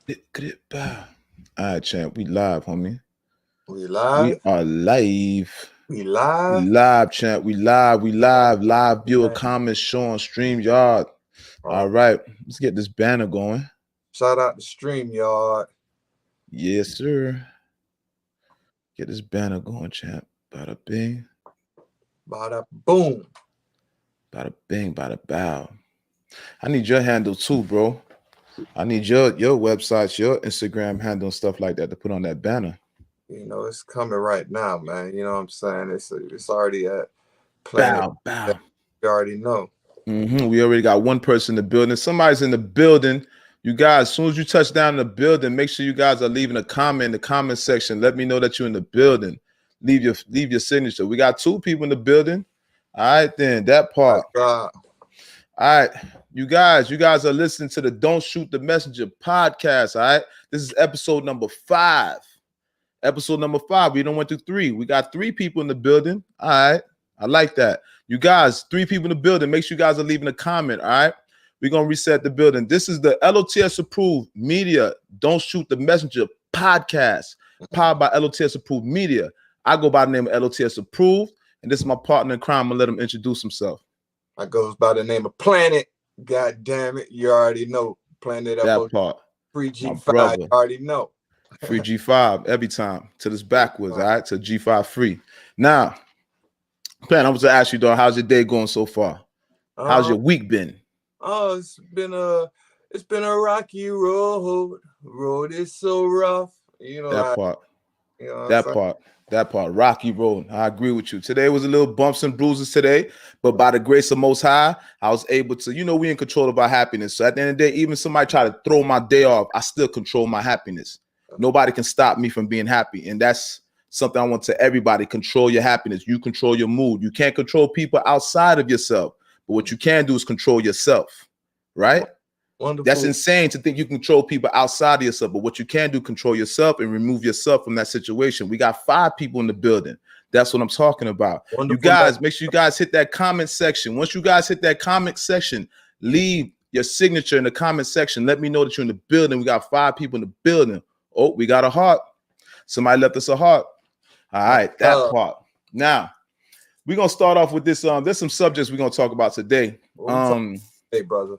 All right, champ. We live, homie. We We live. are live. We We live. live, champ. We live. We live. Live viewer comments show on StreamYard. All right. Let's get this banner going. Shout out to StreamYard. Yes, sir. Get this banner going, champ. Bada bing. Bada boom. Bada bing, bada bow. I need your handle too, bro. I need your websites, your Instagram handle and stuff like that to put on that banner. You know, it's coming right now, man. You know what I'm saying? It's already at Planet. Bow. You already know. We already got one person in the building. Somebody's in the building. You guys, as soon as you touch down in the building, make sure you guys are leaving a comment in the comment section. Let me know that you're in the building. Leave your signature. We got 2 people in the building. All right, then that part. All right, you guys are listening to the Don't Shoot the Messenger podcast. All right, this is episode number 5. Episode number 5. We don't went through 3. We got 3 people in the building. All right, I like that. You guys, 3 people in the building. Make sure you guys are leaving a comment. All right, we're gonna reset the building. This is the L.O.T.S approved media. Don't Shoot the Messenger podcast, powered by L.O.T.S approved media. I go by the name of L.O.T.S approved, and this is my partner in crime. I'm gonna let him introduce himself. I goes by the name of Planet. God damn it, you already know. Planet that part. Free G5. You already know. Free G5 every time to this backwards. All right, to G5 free. Now, Plan, I was to ask you, though, how's your day going so far? How's your week been? Oh, it's been a rocky road. Road is so rough. You know that part. You know that part. Rocky road. I agree with you. Today was a little bumps and bruises today, but by the grace of Most High, I was able to. We in control of our happiness. So at the end of the day, even somebody try to throw my day off, I still control my happiness. Nobody can stop me from being happy, and that's something I want to everybody. Control your happiness. You control your mood. You can't control people outside of yourself, but what you can do is control yourself, right? Wonderful. That's insane to think you control people outside of yourself, but what you can do, control yourself and remove yourself from that situation. We got 5 people in the building. That's what I'm talking about. Wonderful. You guys, make sure you guys hit that comment section. Once you guys hit that comment section, leave your signature in the comment section. Let me know that you're in the building. We got 5 people in the building. Oh, we got a heart. Somebody left us a heart. All right, that part. Now, we're going to start off with this. There's some subjects we're going to talk about today. Hey, brother.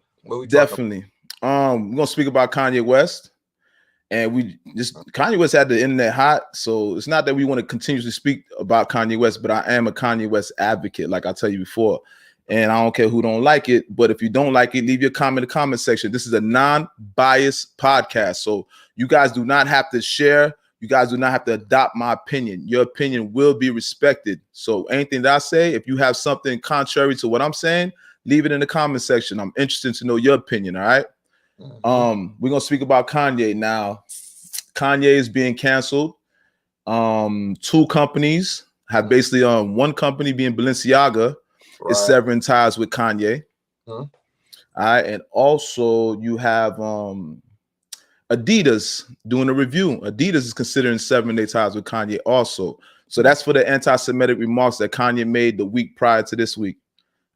Definitely. We're going to speak about Kanye West. And Kanye West had the internet hot. So it's not that we want to continuously speak about Kanye West, but I am a Kanye West advocate, like I tell you before. And I don't care who don't like it, but if you don't like it, leave your comment in the comment section. This is a non-biased podcast. So you guys do not have to share. You guys do not have to adopt my opinion. Your opinion will be respected. So anything that I say, if you have something contrary to what I'm saying, leave it in the comment section. I'm interested to know your opinion, all right? We're going to speak about Kanye now. Kanye is being canceled. 2 companies have basically, one company being Balenciaga, is severing ties with Kanye. All right, and also you have Adidas doing a review. Adidas is considering severing their ties with Kanye also. So that's for the anti-Semitic remarks that Kanye made the week prior to this week.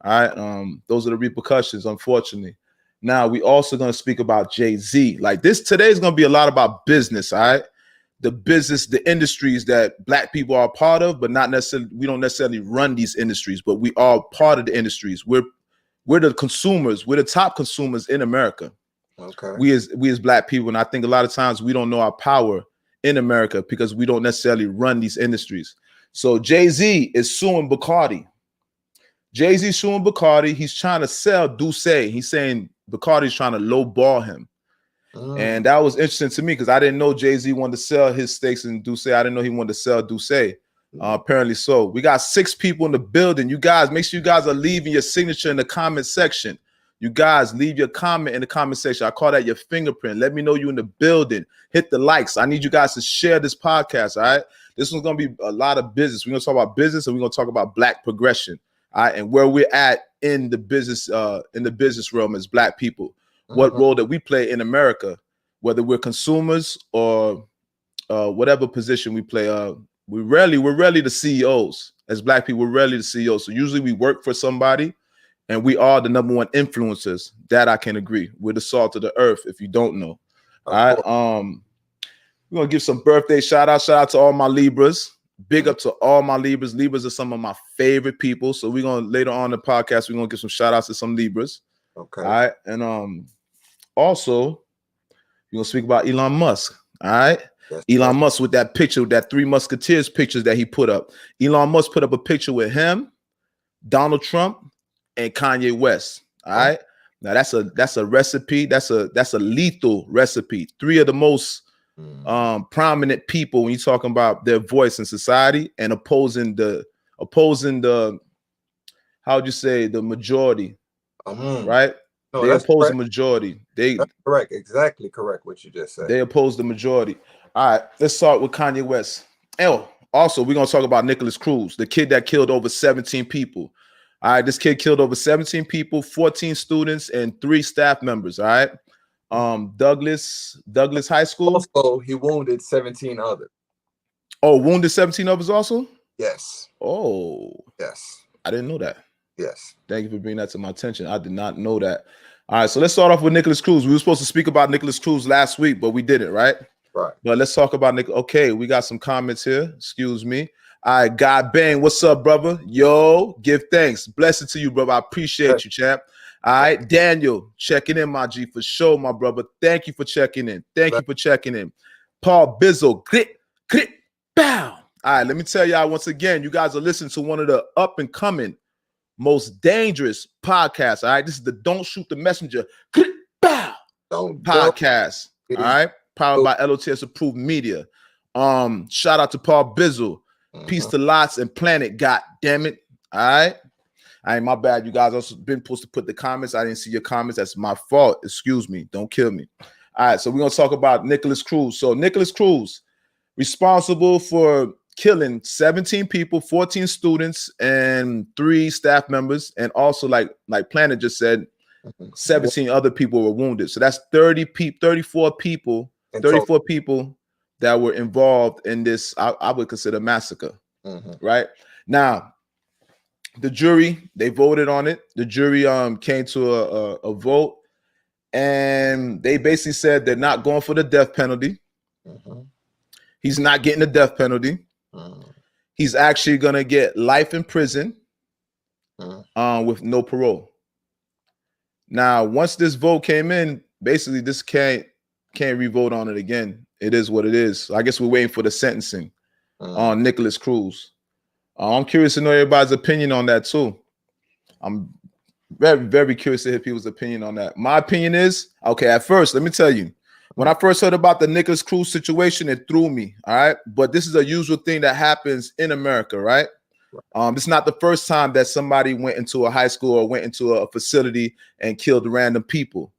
All right, those are the repercussions, unfortunately. Now we also going to speak about Jay-Z. Like this today is going to be a lot about business. All right. The business, the industries that Black people are a part of, but not necessarily, we don't necessarily run these industries, but we are part of the industries. We're the consumers. We're the top consumers in America. Okay. We as Black people. And I think a lot of times we don't know our power in America because we don't necessarily run these industries. So Jay-Z is suing Bacardi. Jay-Z suing Bacardi. He's trying to sell Düsse. He's saying Bacardi's trying to lowball him. And that was interesting to me because I didn't know Jay-Z wanted to sell his stakes in Düsse. I didn't know he wanted to sell Düsse. Apparently so. We got 6 people in the building. You guys, make sure you guys are leaving your signature in the comment section. You guys, leave your comment in the comment section. I call that your fingerprint. Let me know you in the building. Hit the likes. I need you guys to share this podcast, all right? This one's going to be a lot of business. We're going to talk about business and we're going to talk about Black progression, all right? And where we're at in the business realm as Black people. What role that we play in America, whether we're consumers or whatever position we play. We're rarely the CEOs. As Black people, we're rarely the CEOs. So usually we work for somebody and we are the #1 influencers. That I can agree. We're the salt of the earth, if you don't know. Of All course. right. We're gonna give some birthday shout out to all my Libras. Big up to all my Libras. Libras are some of my favorite people. So we're gonna later on in the podcast, we're gonna give some shout outs to some Libras. Okay. All right. And also we're gonna speak about Elon Musk. All right. Yes, Elon sir. Musk with that picture, with that Three Musketeers pictures that he put up. Elon Musk put up a picture with him, Donald Trump, and Kanye West. All right. Now that's a recipe. That's a lethal recipe. Three of the most prominent people when you're talking about their voice in society and opposing the how would you say the majority, right? No, They that's oppose correct. the majority. That's correct. Exactly correct what you just said. They oppose the majority. All right, let's start with Kanye West. Also, we're gonna talk about Nikolis Cruz, the kid that killed over 17 people. All right, this kid killed over 17 people, 14 students, and 3 staff members. All right. Douglas High School. Also, he wounded 17 others. Oh, wounded 17 others also? Yes. Oh. Yes. I didn't know that. Yes. Thank you for bringing that to my attention. I did not know that. All right, so let's start off with Nikolis Cruz. We were supposed to speak about Nikolis Cruz last week, but we didn't, right? Right. But let's talk about Nick. Okay, we got some comments here. Excuse me. All right, God Bang, what's up, brother? Yo, give thanks. Blessing to you, brother. I appreciate you, champ. All right, Daniel, checking in, my G, for sure, my brother. Thank you for checking in. Thank you for checking in. Paul Bizzle, grit, bow. All right, let me tell y'all once again, you guys are listening to one of the up-and-coming, most dangerous podcasts. All right, this is the Don't Shoot the Messenger, grit, bow podcast. All right, powered by L.O.T.S approved media. Shout out to Paul Bizzle. Peace to Lots and Planet. God damn it. All right. I ain't my bad. You guys also been supposed to put the comments. I didn't see your comments. That's my fault. Excuse me. Don't kill me. All right. So we're going to talk about Nikolis Cruz. So Nikolis Cruz, responsible for killing 17 people, 14 students, and 3 staff members. And also, like Planet just said, 17 other people were wounded. So that's 34 people that were involved in this, I would consider massacre, right? Now, the jury, they voted on it. The jury came to a vote, and they basically said they're not going for the death penalty. He's not getting the death penalty. He's actually going to get life in prison with no parole. Now, once this vote came in, basically this can't re-vote on it again. It is what it is. So I guess we're waiting for the sentencing on Nikolis Cruz. I'm curious to know everybody's opinion on that too. I'm very, very curious to hear people's opinion on that. My opinion is, okay, at first, let me tell you, when I first heard about the Nikolis Cruz situation, it threw me, all right? But this is a usual thing that happens in America, right? It's not the first time that somebody went into a high school or went into a facility and killed random people.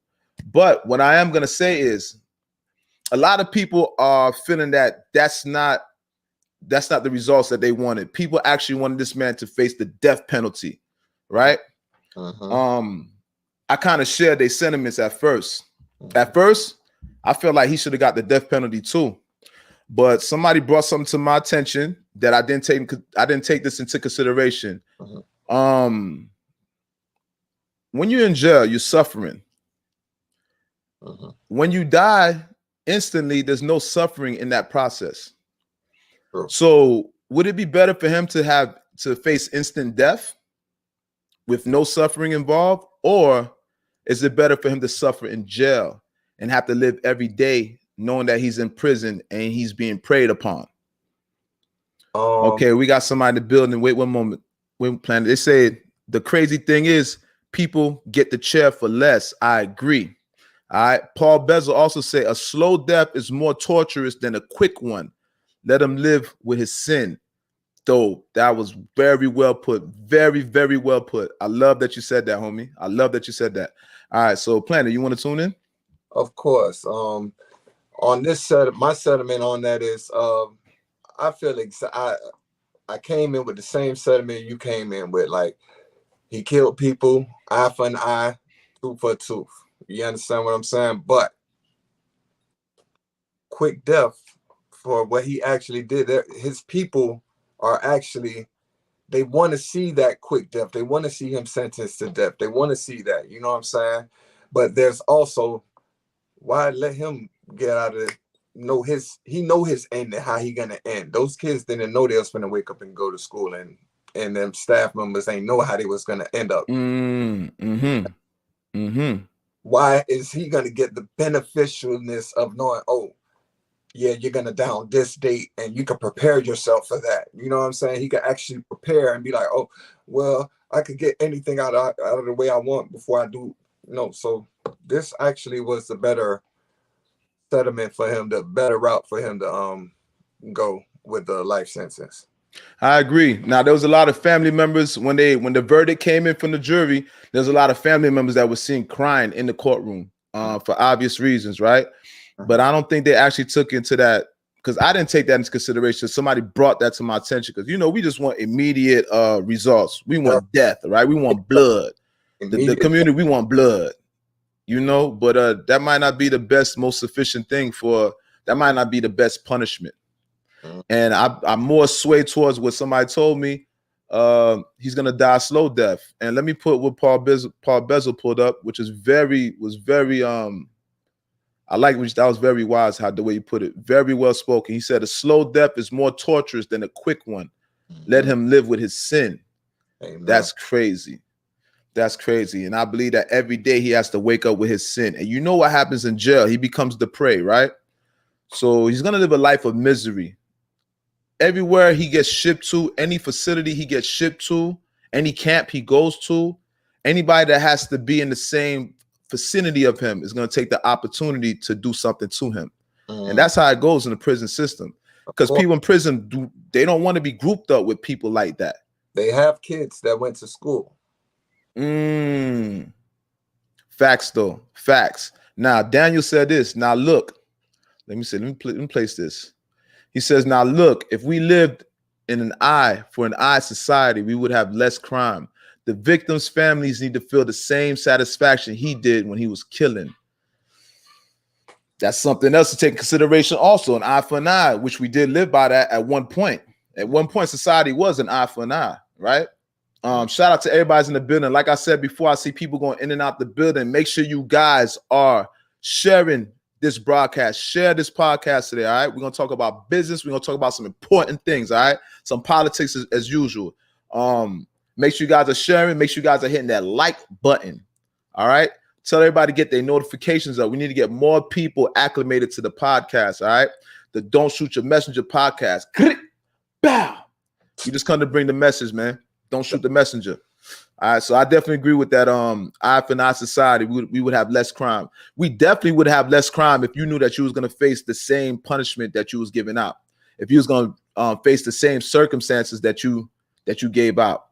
But what I am going to say is a lot of people are feeling that that's not the results that they wanted. People actually wanted this man to face the death penalty, right? I kind of shared their sentiments at first. At first, I felt like he should have got the death penalty too. But somebody brought something to my attention that I didn't take this into consideration. When you're in jail, you're suffering. When you die, instantly, there's no suffering in that process. So would it be better for him to face instant death with no suffering involved? Or is it better for him to suffer in jail and have to live every day knowing that he's in prison and he's being preyed upon? Okay, we got somebody in the building. Wait one moment. Wait, Planet. They say the crazy thing is people get the chair for less. I agree. All right. Paul Bezel also say a slow death is more torturous than a quick one. Let him live with his sin. Though that was very well put. Very, very well put. I love that you said that, homie. I love that you said that. All right. So Planet, you want to tune in? Of course. On this set, my sentiment on that is I feel like I came in with the same sentiment you came in with. Like, he killed people, eye for an eye, tooth for a tooth. You understand what I'm saying? But quick death for what he actually did. His people are actually, they want to see that quick death. They want to see him sentenced to death. They want to see that. You know what I'm saying? But there's also, why let him get out of he know his end and how he gonna end. Those kids didn't know they was gonna wake up and go to school, and them staff members ain't know how they was gonna end up. Why is he gonna get the beneficialness of knowing, oh yeah, you're gonna down this date and you can prepare yourself for that? You know what I'm saying? He can actually prepare and be like, oh, well, I could get anything out of the way I want before I do. So this actually was the better settlement for him, the better route for him to go with the life sentence. I agree. Now, there was a lot of family members when the verdict came in from the jury. There's a lot of family members that were seen crying in the courtroom for obvious reasons, right? But I don't think they actually took into that, because I didn't take that into consideration. Somebody brought that to my attention, because we just want immediate results. We want death, right? We want blood. The community, we want blood. But that might not be the best, most sufficient thing that might not be the best punishment. And I'm more swayed towards what somebody told me. He's gonna die a slow death. And let me put what Paul Bezel pulled up, which was very I like that was very wise how the way you put it. Very well spoken. He said a slow death is more torturous than a quick one. Let him live with his sin. Amen. That's crazy. That's crazy. And I believe that every day he has to wake up with his sin. And you know what happens in jail? He becomes the prey, right? So he's going to live a life of misery. Everywhere he gets shipped to, any facility he gets shipped to, any camp he goes to, anybody that has to be in the same vicinity of him is going to take the opportunity to do something to him. And that's how it goes in the prison system. Because people in prison, they don't want to be grouped up with people like that. They have kids that went to school. Facts, though. Facts. Now, Daniel said this. Now, look. Let me place this. He says, now, look, if we lived in an eye for an eye society, we would have less crime. The victims' families need to feel the same satisfaction he did when he was killing. That's something else to take in consideration also, an eye for an eye, which we did live by that at one point. At one point, society was an eye for an eye, right? Shout out to everybody's in the building. Like I said before, I see people going in and out the building. Make sure you guys are sharing this broadcast. Share this podcast today, all right? We're going to talk about business. We're going to talk about some important things, all right? Some politics as usual. Make sure you guys are sharing. Make sure you guys are hitting that like button, all right? Tell everybody to get their notifications up. We need to get more people acclimated to the podcast, all right? The Don't Shoot Your Messenger podcast. Bow. You just come to bring the message, man. Don't shoot the messenger. All right, so I definitely agree with that. Eye for an eye society, we would have less crime. We definitely would have less crime if you knew that you was going to face the same punishment that you was giving out. If you was going to face the same circumstances that you gave out.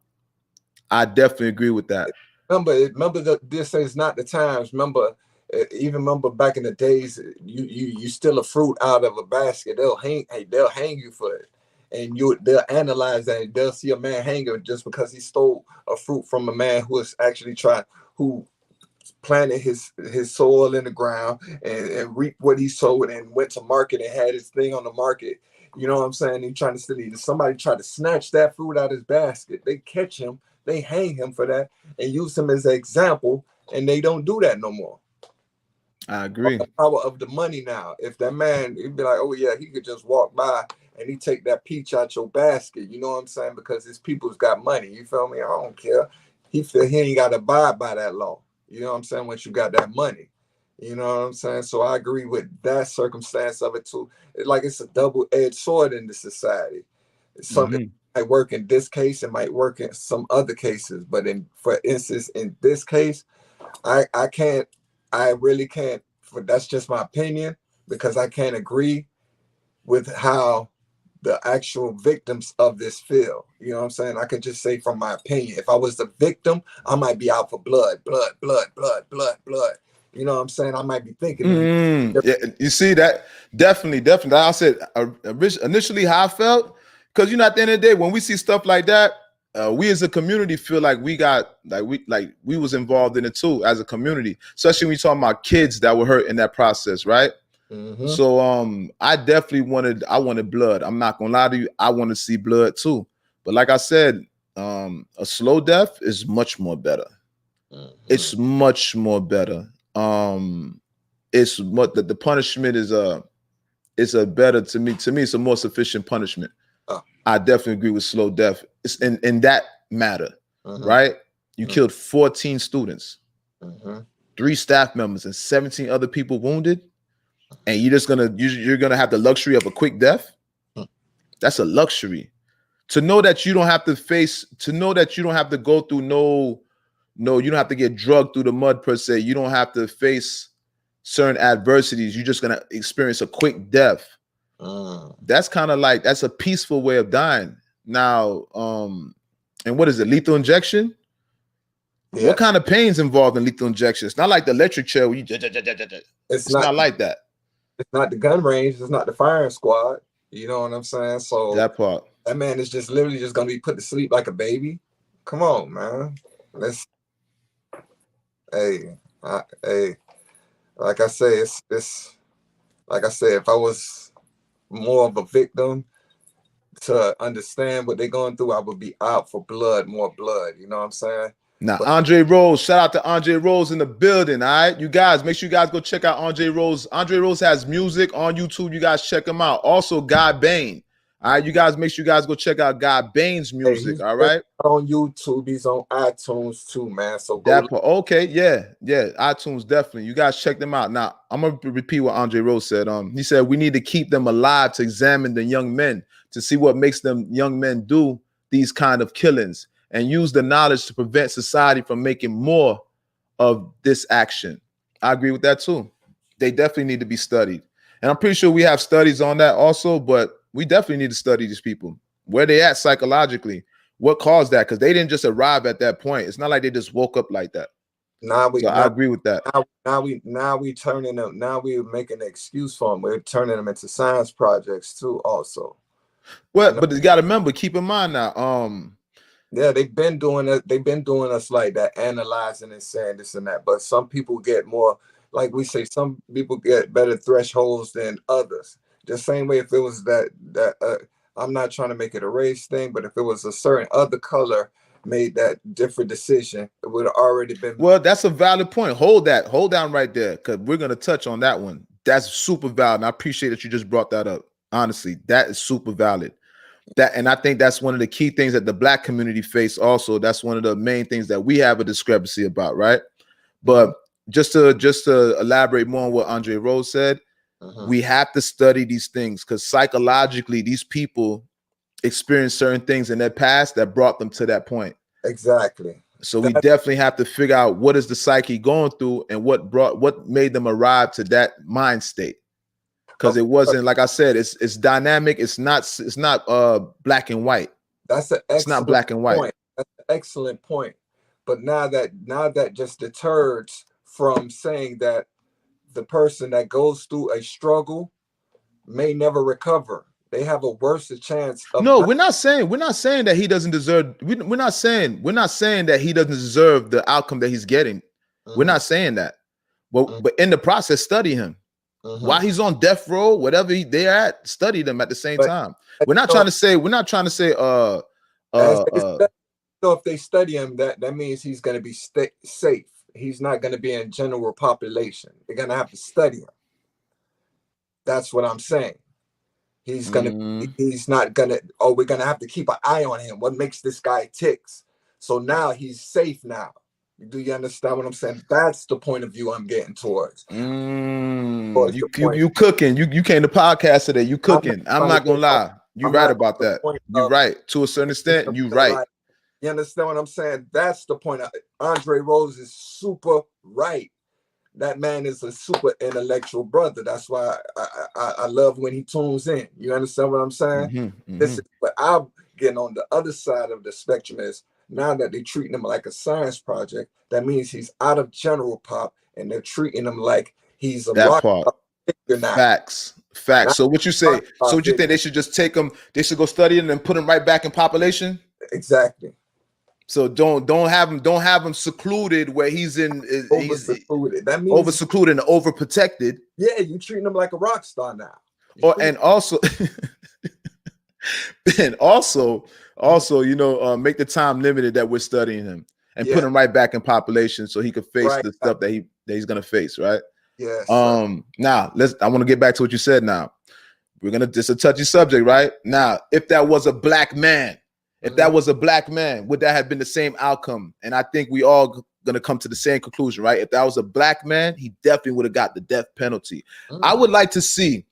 I definitely agree with that. Remember that this is not the times. Remember back in the days, you steal a fruit out of a basket, they'll hang you for it. And they'll analyze that, and they'll see a man hanging just because he stole a fruit from a man who was actually who planted his soil in the ground and reaped what he sowed and went to market and had his thing on the market. You know what I'm saying? He trying to steal it. Somebody tried to snatch that fruit out of his basket. They catch him, they hang him for that and use him as an example, and they don't do that no more. I agree. The power of the money now. If that man, he'd be like, oh yeah, he could just walk by and he take that peach out your basket. You know what I'm saying? Because his people's got money. You feel me? I don't care. He feel he ain't got to abide by that law. You know what I'm saying? Once you got that money. You know what I'm saying? So I agree with that circumstance of it too. It's a double-edged sword in the society. It's something might work in this case, it might work in some other cases. But for instance, in this case, I really can't, that's just my opinion, because I can't agree with how the actual victims of this feel. You know what I'm saying? I could just say from my opinion, if I was the victim, I might be out for blood. You know what I'm saying? I might be thinking. Yeah, you see that? Definitely. Like I said, initially how I felt, because at the end of the day, when we see stuff like that, we as a community feel like we was involved in it too as a community, especially when you're talking about kids that were hurt in that process, right? So I definitely wanted blood. I'm not gonna lie to you, I want to see blood too. But like I said, a slow death is much more better. It's much more better. it's what the punishment is it's a better to me it's a more sufficient punishment. I definitely agree with slow death. It's in that matter, right? You killed 14 students, 3 staff members, and 17 other people wounded, and you're gonna have the luxury of a quick death. That's a luxury. To know that you don't have to go through you don't have to get drugged through the mud per se. You don't have to face certain adversities. You're just gonna experience a quick death. That's kind of like, that's a peaceful way of dying. Now, and what is it? Lethal injection? Yeah. What kind of pain's involved in lethal injection? It's not like the electric chair where you it's not like that. It's not the gun range, it's not the firing squad. You know what I'm saying? So that part. That man is just literally just gonna be put to sleep like a baby. Come on, man. Hey, like I say, it's like I said, if I was more of a victim to understand what they're going through, I would be out for more blood. You know what I'm saying? Now, Andre Rose, shout out to Andre Rose in the building. All right, you guys, make sure you guys go check out Andre Rose. Andre Rose has music on YouTube. You guys check him out. Also, Guy Bane. All right, you guys, make sure you guys go check out Guy Bane's music. Hey, all right, on YouTube, he's on iTunes too, man. So okay, yeah, iTunes definitely. You guys check them out. Now, I'm gonna repeat what Andre Rose said. He said we need to keep them alive to examine the young men to see what makes them young men do these kind of killings, and use the knowledge to prevent society from making more of this action. I agree with that too. They definitely need to be studied, and I'm pretty sure we have studies on that also, but we definitely need to study these people, where they at psychologically, what caused that, because they didn't just arrive at that point. It's not like they just woke up like that. I agree with that. Now we turning them. Now we're making an excuse for them. We're turning them into science projects too, also. Well, but you got to remember, keep in mind now. Yeah, they've been doing it. They've been doing us like that, analyzing and saying this and that. But some people get more, like we say, some people get better thresholds than others. The same way, if it was I'm not trying to make it a race thing, but if it was a certain other color made that different decision, it would have already been. Well, that's a valid point. Hold down right there, because we're gonna touch on that one. That's super valid. And I appreciate that you just brought that up. Honestly, that is super valid. And I think that's one of the key things that the Black community face. Also, that's one of the main things that we have a discrepancy about, right? But just to elaborate more on what Andre Rose said. We have to study these things, because psychologically, these people experience certain things in their past that brought them to that point. Exactly. So we definitely have to figure out what is the psyche going through and what made them arrive to that mind state. Because it wasn't, like I said, it's dynamic. It's not black and white. It's not black and white. Point. That's an excellent point. But now that just deters from saying that the person that goes through a struggle may never recover. They have a worse chance of. No, we're not saying that he doesn't deserve. We're not saying that he doesn't deserve the outcome that he's getting. We're not saying that. But in the process, study him. While he's on death row, whatever they're at, study them at the same time. We're not trying to say. So if they study him, that means he's going to be safe. He's not going to be in general population. They're going to have to study him. That's what I'm saying. He's not going to, we're going to have to keep an eye on him. What makes this guy ticks? So now he's safe now. Do you understand what I'm saying? That's the point of view I'm getting towards. You cooking. You came to podcast today. You cooking. I'm not going to lie. You're right about that. You're right. To a certain extent, you're right. You understand what I'm saying? That's the point. Andre Rose is super right. That man is a super intellectual brother. That's why I love when he tunes in. You understand what I'm saying? This is what I'm getting on the other side of the spectrum is now that they're treating him like a science project, that means he's out of general pop and they're treating him like he's a that part. Facts. So what you say? So what you think they should just take him? They should go study him and put him right back in population? Exactly. So don't have him secluded where he's over-secluded. That means over-secluded and overprotected. Yeah, you treating him like a rock star now. And also, you know, make the time limited that we're studying him and put him right back in population so he could face the stuff that he's gonna face, right? Yes. Sir. Now I want to get back to what you said. Now it's a touchy subject, right? Now, if that was a black man, would that have been the same outcome? And I think we all gonna come to the same conclusion, right? If that was a black man, he definitely would have got the death penalty. I would like to see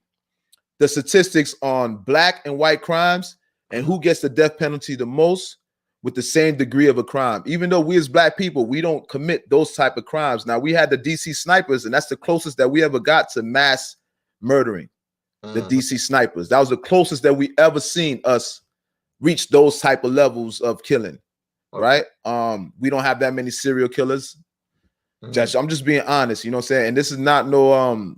the statistics on black and white crimes and who gets the death penalty the most with the same degree of a crime. Even though we as black people, we don't commit those type of crimes. Now, we had the DC snipers, and that's the closest that we ever got to mass murdering. The DC snipers. That was the closest that we ever seen us reach those type of levels of killing, right? We don't have that many serial killers. I'm just being honest, you know what I'm saying? And this is not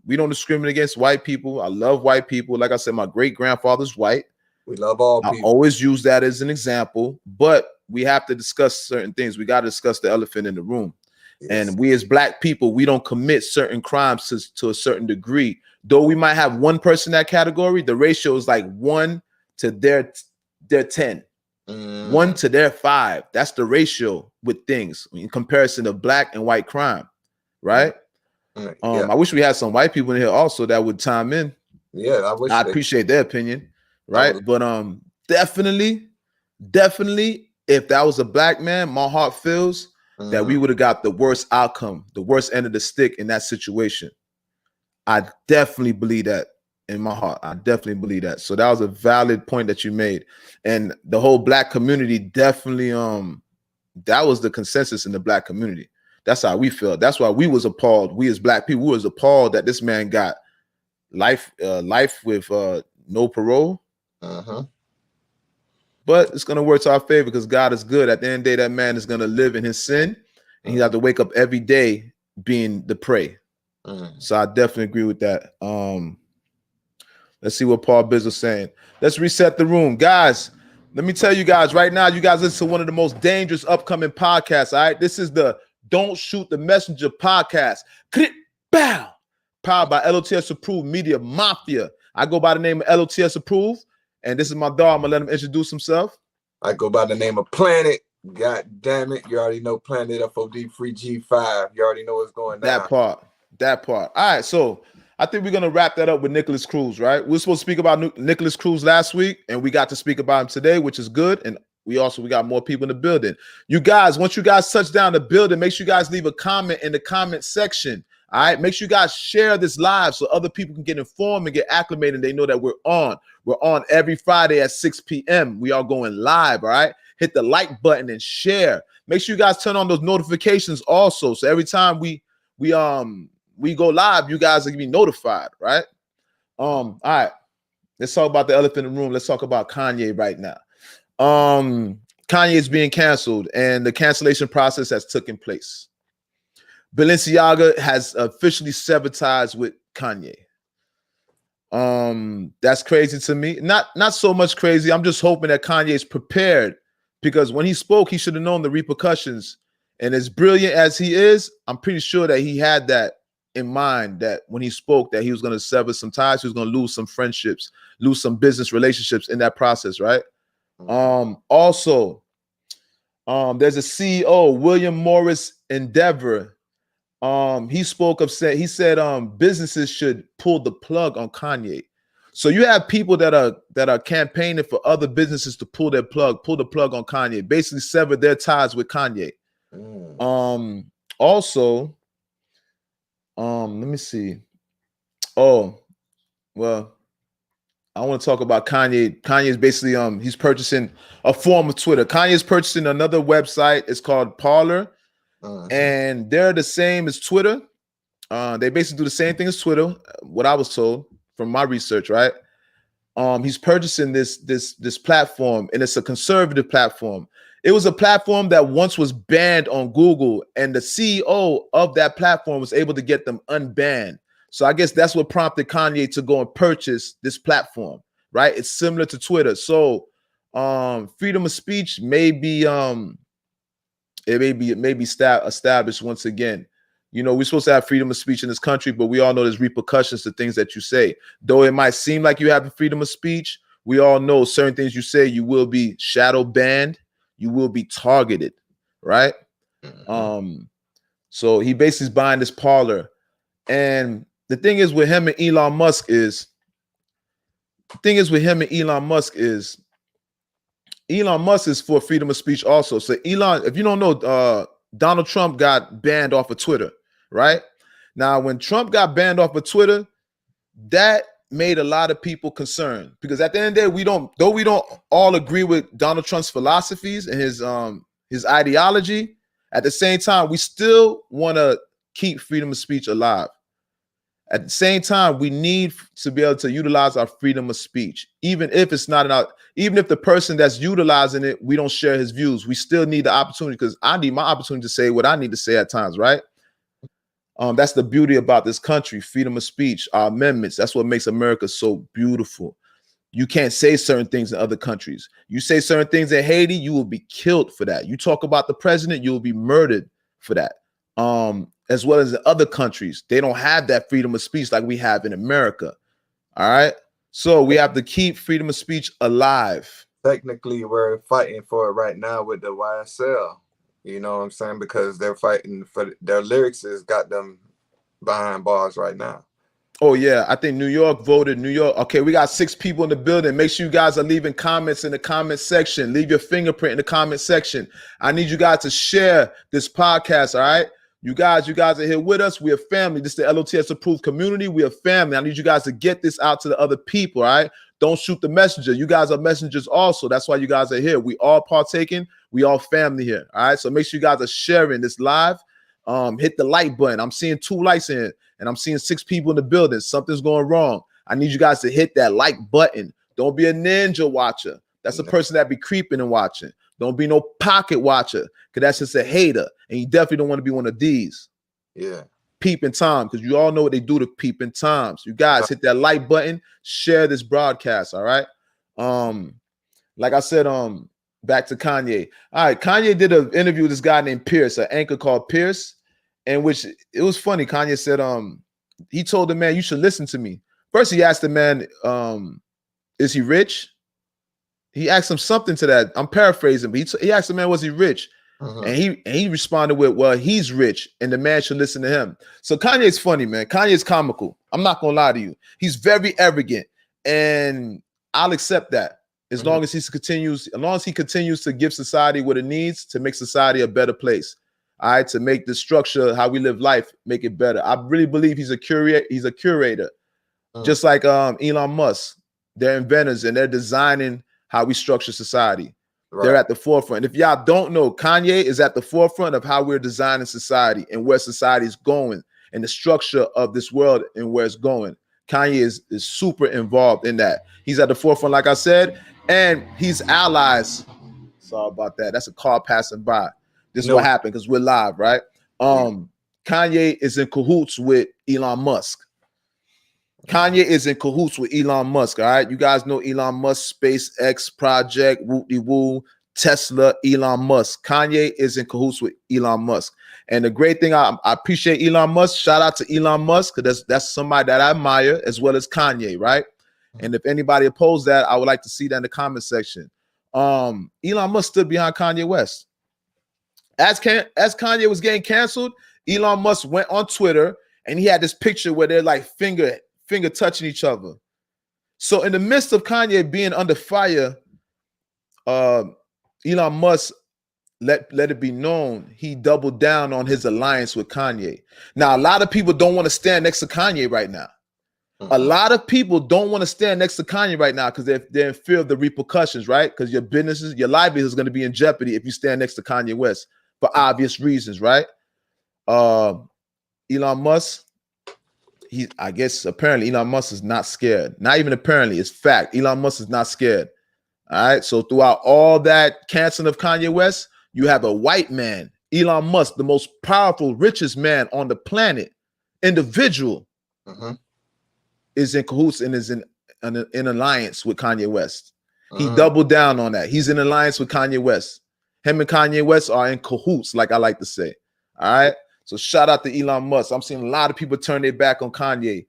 we don't discriminate against white people. I love white people. Like I said, my great grandfather's white. We love all people. I always use that as an example, but we have to discuss certain things. We got to discuss the elephant in the room. Yes. And we as black people, we don't commit certain crimes to a certain degree. Though we might have one person in that category, the ratio is like 1 to their 10. 1 to their 5. That's the ratio with things in comparison to black and white crime, right? I wish we had some white people in here also that would chime in. Yeah, I appreciate their opinion, right? But definitely, if that was a black man, my heart feels that we would have got the worst outcome, the worst end of the stick in that situation. I definitely believe that. In my heart, I definitely believe that. So that was a valid point that you made, and the whole black community definitely that was the consensus in the black community. That's how we felt. That's why we was appalled. We as black people, we was appalled that this man got life with no parole. But it's gonna work to our favor because God is good. At the end of the day, that man is gonna live in his sin, and he have to wake up every day being the prey. So I definitely agree with that. Let's see what Paul Biz is saying. Let's reset the room. Guys, let me tell you guys right now, you guys listen to one of the most dangerous upcoming podcasts, all right? This is the Don't Shoot the Messenger podcast. Bow! Powered by L.O.T.S Approved Media Mafia. I go by the name of L.O.T.S Approved, and this is my dog. I'm going to let him introduce himself. I go by the name of Planet. God damn it. You already know Planet FOD Free G5. You already know what's going down. That part. All right, so I think we're going to wrap that up with Nikolis Cruz, right? We were supposed to speak about Nikolis Cruz last week, and we got to speak about him today, which is good. And we got more people in the building. You guys, once you guys touch down the building, make sure you guys leave a comment in the comment section. All right, make sure you guys share this live so other people can get informed and get acclimated. They know that we're on. We're on every Friday at 6 p.m. We are going live, all right? Hit the like button and share. Make sure you guys turn on those notifications also. So every time we go live, you guys are gonna be notified, right? All right. Let's talk about the elephant in the room. Let's talk about Kanye right now. Kanye is being canceled, and the cancellation process has taken place. Balenciaga has officially severed ties with Kanye. That's crazy to me. Not so much crazy. I'm just hoping that Kanye is prepared, because when he spoke, he should have known the repercussions. And as brilliant as he is, I'm pretty sure that he had that in mind, that when he spoke that he was going to sever some ties, he was going to lose some friendships, lose some business relationships in that process, right? Also, there's a CEO, William Morris Endevor. He said businesses should pull the plug on Kanye. So you have people that are campaigning for other businesses to pull the plug on Kanye, basically sever their ties with Kanye. Also, let me see. Oh, well, I want to talk about Kanye. Kanye's basically he's purchasing a form of Twitter. Kanye's purchasing another website. It's called Parler, and they're the same as Twitter. They basically do the same thing as Twitter, what I was told from my research, right? He's purchasing this platform, and it's a conservative platform. It was a platform that once was banned on Google, and the CEO of that platform was able to get them unbanned. So I guess that's what prompted Kanye to go and purchase this platform, right? It's similar to Twitter. So freedom of speech may be established once again. You know, we're supposed to have freedom of speech in this country, but we all know there's repercussions to things that you say. Though it might seem like you have the freedom of speech, we all know certain things you say, you will be shadow banned, you will be targeted, right? So he basically is buying this Parler, And the thing is with him and Elon Musk is, Elon Musk is for freedom of speech also. So Elon, if you don't know, Donald Trump got banned off of Twitter, right? Now, when Trump got banned off of Twitter, that made a lot of people concerned, because at the end of the day, we don't all agree with Donald Trump's philosophies and his ideology. At the same time, we still want to keep freedom of speech alive. At the same time, we need to be able to utilize our freedom of speech, even if it's not even if the person that's utilizing it, we don't share his views. We still need the opportunity, because I need my opportunity to say what I need to say at times, right? That's the beauty about this country, freedom of speech, our amendments. That's what makes America so beautiful. You can't say certain things in other countries. You say certain things in Haiti, you will be killed for that. You talk about the president, you will be murdered for that. As well as in other countries, they don't have that freedom of speech like we have in America. All right. So we have to keep freedom of speech alive. Technically, we're fighting for it right now with the YSL. You know what I'm saying? Because they're fighting for their lyrics has got them behind bars right now. Oh, yeah. I think New York voted. New York. Okay, we got 6 people in the building. Make sure you guys are leaving comments in the comment section. Leave your fingerprint in the comment section. I need you guys to share this podcast, all right? You guys are here with us. We are family. This is the L.O.T.S approved community. We are family. I need you guys to get this out to the other people, all right? Don't shoot the messenger. You guys are messengers also. That's why you guys are here. We all partaking. We all family here, all right? So make sure you guys are sharing this live. Hit the like button. I'm seeing 2 likes in it, and I'm seeing 6 people in the building. Something's going wrong. I need you guys to hit that like button. Don't be a ninja watcher. That's a person that be creeping and watching. Don't be no pocket watcher, because that's just a hater. And you definitely don't want to be one of these. Yeah. Peeping Tom, because you all know what they do to Peeping Toms. You guys hit that like button, share this broadcast, all right? Like I said, back to Kanye. All right, Kanye did an interview with this guy named Pierce, an anchor called Pierce, in which it was funny. Kanye said, he told the man, you should listen to me. First, he asked the man, is he rich? He asked him something to that. I'm paraphrasing, but he asked the man, was he rich? And he responded with, well, he's rich and the man should listen to him. So Kanye's funny, man. Kanye's comical. I'm not gonna lie to you. He's very arrogant, and I'll accept that as long as he continues to give society what it needs to make society a better place. All right, to make the structure, how we live life, make it better. I really believe he's a curator, just like Elon Musk. They're inventors and they're designing how we structure society. Right. They're at the forefront. If y'all don't know, Kanye is at the forefront of how we're designing society and where society is going and the structure of this world and where it's going. Kanye is super involved in that. He's at the forefront, like I said, and he's allies. Sorry about that. That's a car passing by. This is what happened because we're live, right? Kanye is in cahoots with Elon Musk. Kanye is in cahoots with Elon Musk, all right? You guys know Elon Musk, SpaceX project, woo-de-woo, Tesla, Elon Musk. Kanye is in cahoots with Elon Musk. And the great thing, I appreciate Elon Musk. Shout out to Elon Musk, because that's somebody that I admire, as well as Kanye, right? And if anybody opposed that, I would like to see that in the comment section. Elon Musk stood behind Kanye West. As Kanye was getting canceled, Elon Musk went on Twitter, and he had this picture where they're like finger touching each other. So in the midst of Kanye being under fire, Elon Musk let it be known he doubled down on his alliance with Kanye. Now, a lot of people don't want to stand next to Kanye right now. A lot of people don't want to stand next to Kanye right now because they're in fear of the repercussions, right? Because your businesses, your livelihood is going to be in jeopardy if you stand next to Kanye West for obvious reasons, right? Elon Musk, I guess apparently Elon Musk is not scared. Not even apparently, it's fact. Elon Musk is not scared. All right. So throughout all that canceling of Kanye West, you have a white man, Elon Musk, the most powerful, richest man on the planet, individual, is in cahoots and is in alliance with Kanye West. He doubled down on that. He's in alliance with Kanye West. Him and Kanye West are in cahoots, like I like to say. All right. So shout out to Elon Musk. I'm seeing a lot of people turn their back on Kanye.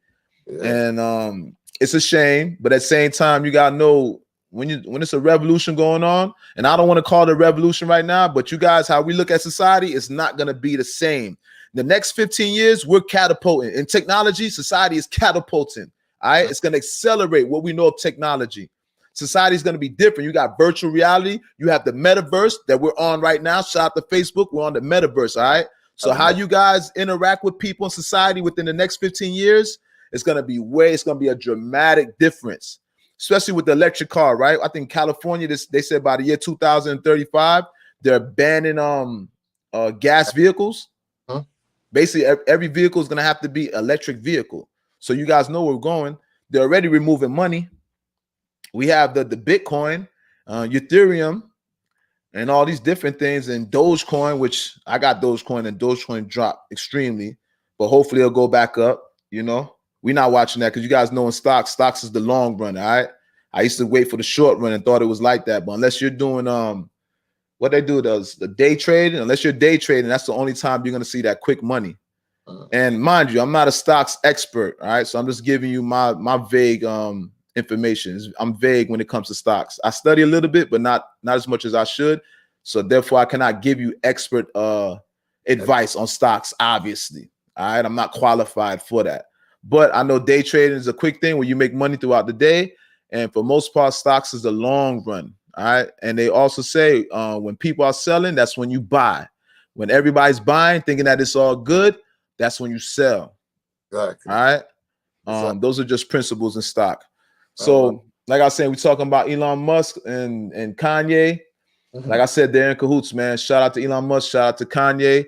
And it's a shame, but at the same time, you gotta know when it's a revolution going on, and I don't want to call it a revolution right now, but you guys, how we look at society is not gonna be the same. The next 15 years, we're catapulting. In technology, society is catapulting. All right, it's going to accelerate what we know of technology. Society is going to be different. You got virtual reality. You have the metaverse that we're on right now. Shout out to Facebook. We're on the metaverse. All right. So how you guys interact with people in society within the next 15 years, it's going to be a dramatic difference, especially with the electric car, right? I think California, they said by the year 2035, they're banning gas vehicles. Huh? Basically, every vehicle is going to have to be electric vehicle. So you guys know where we're going. They're already removing money. We have the Bitcoin, Ethereum, and all these different things, and Dogecoin, which I got Dogecoin, and Dogecoin dropped extremely, but hopefully it'll go back up. You know, we're not watching that because you guys know in stocks is the long run. All right, I used to wait for the short run and thought it was like that, but unless you're doing what they do does the day trading, unless you're day trading, that's the only time you're gonna see that quick money. And mind you, I'm not a stocks expert, all right, so I'm just giving you my vague information. I'm vague when it comes to stocks. I study a little bit, but not as much as I should. So therefore, I cannot give you expert advice on stocks, obviously. All right, I'm not qualified for that. But I know day trading is a quick thing where you make money throughout the day. And for most part, stocks is the long run. All right. And they also say when people are selling, that's when you buy. When everybody's buying, thinking that it's all good, that's when you sell. Exactly. All right. Those are just principles in stock. So, like I was saying, we're talking about Elon Musk and Kanye. Like I said, they're in cahoots, man. Shout out to Elon Musk. Shout out to Kanye.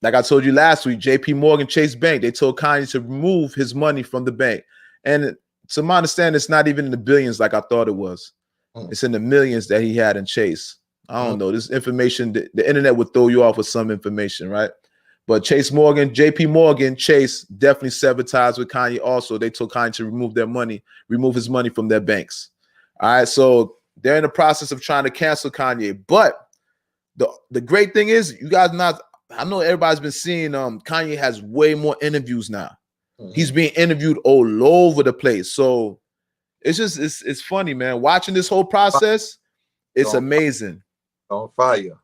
Like I told you last week, JP Morgan Chase Bank, they told Kanye to remove his money from the bank. And to my understanding, it's not even in the billions like I thought it was. It's in the millions that he had in Chase. I don't know. This information, the internet would throw you off with some information, right? But JP Morgan, Chase definitely severed ties with Kanye also. They told Kanye to remove his money from their banks. All right, so they're in the process of trying to cancel Kanye. But the great thing is, you guys I know everybody's been seeing Kanye has way more interviews now. He's being interviewed all over the place. So it's funny, man. Watching this whole process, it's amazing. On fire.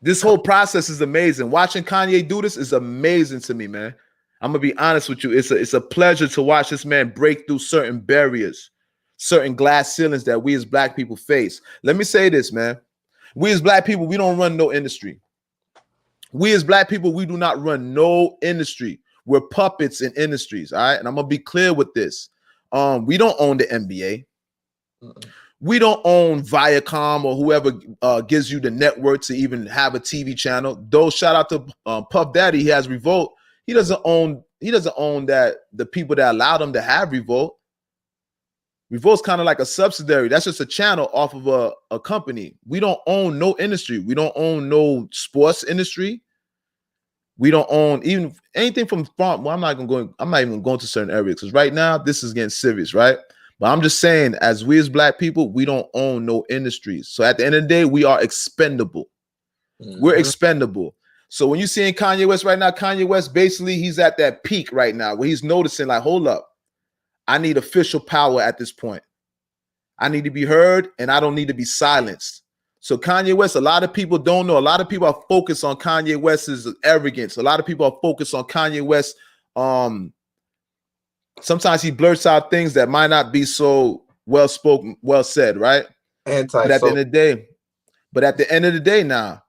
This whole process is amazing. Watching Kanye do this is amazing to me, man. I'm gonna be honest with you. It's a pleasure to watch this man break through certain barriers, certain glass ceilings that we as black people face. Let me say this, man. We as black people, we don't run no industry. We as black people, we do not run no industry. We're puppets in industries, all right? And I'm gonna be clear with this. We don't own the NBA. We don't own Viacom or whoever gives you the network to even have a TV channel. Though shout out to Puff Daddy, he has Revolt. He doesn't own that the people that allowed him to have Revolt. Revolt's kind of like a subsidiary. That's just a channel off of a company. We don't own no industry. We don't own no sports industry. We don't own even anything from farm. Well, I'm not even going to certain areas because right now this is getting serious, right? But I'm just saying, as we as black people, we don't own no industries. So at the end of the day, we are expendable. We're expendable. So when you see Kanye West right now, Kanye West basically he's at that peak right now where he's noticing like, hold up, I need official power at this point. I need to be heard and I don't need to be silenced. So Kanye West, a lot of people don't know. A lot of people are focused on Kanye West's arrogance. A lot of people are focused on Kanye West. Sometimes he blurts out things that might not be so well spoken, well said, right? But at the end of the day, now,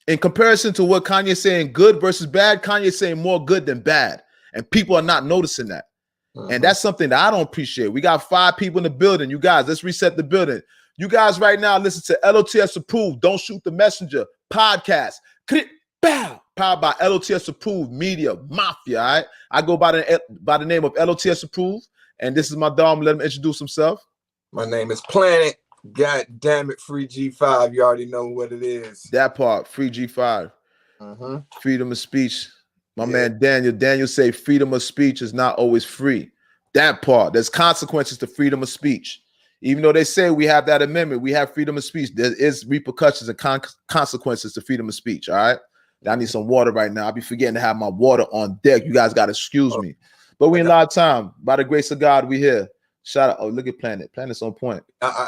in comparison to what Kanye's saying, good versus bad, Kanye's saying more good than bad, and people are not noticing that. And that's something that I don't appreciate. We got 5 people in the building. You guys, let's reset the building. You guys right now listen to L.O.T.S approved. Don't shoot the messenger podcast. Powered by L.O.T.S approved media mafia. All right. I go by the name of L.O.T.S approved, and this is my dog. Let him introduce himself. My name is Planet. God damn it, Free G5. You already know what it is. That part, Free G5. Freedom of speech. My man Daniel say freedom of speech is not always free. That part. There's consequences to freedom of speech. Even though they say we have that amendment, we have freedom of speech. There is repercussions and consequences to freedom of speech. All right. I need some water right now. I'll be forgetting to have my water on deck. You guys got to excuse me. But we in a lot of time. By the grace of God, we here. Shout out. Oh, look at Planet. Planet's on point.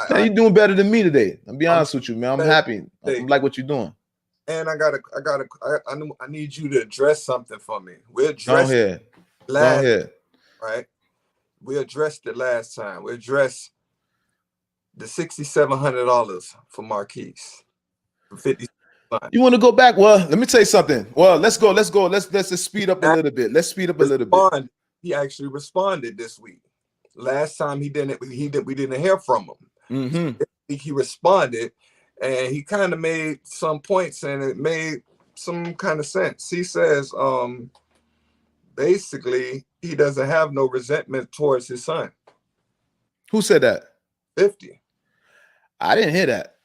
You're doing better than me today. I'll be honest with you, man. I'm happy. I like what you're doing. And I need you to address something for me. We Go addressed ahead. Go last, ahead. right? We addressed it last time. We addressed the $6,700 for Marquise for 50. You want to go back? Well, let me tell you something. Well, let's go. Let's just speed up a little bit. Let's speed up a little bit. He actually responded this week. Last time we didn't hear from him. Mm-hmm. He responded, and he kind of made some points, and it made some kind of sense. He says, basically, he doesn't have no resentment towards his son. Who said that? 50. I didn't hear that.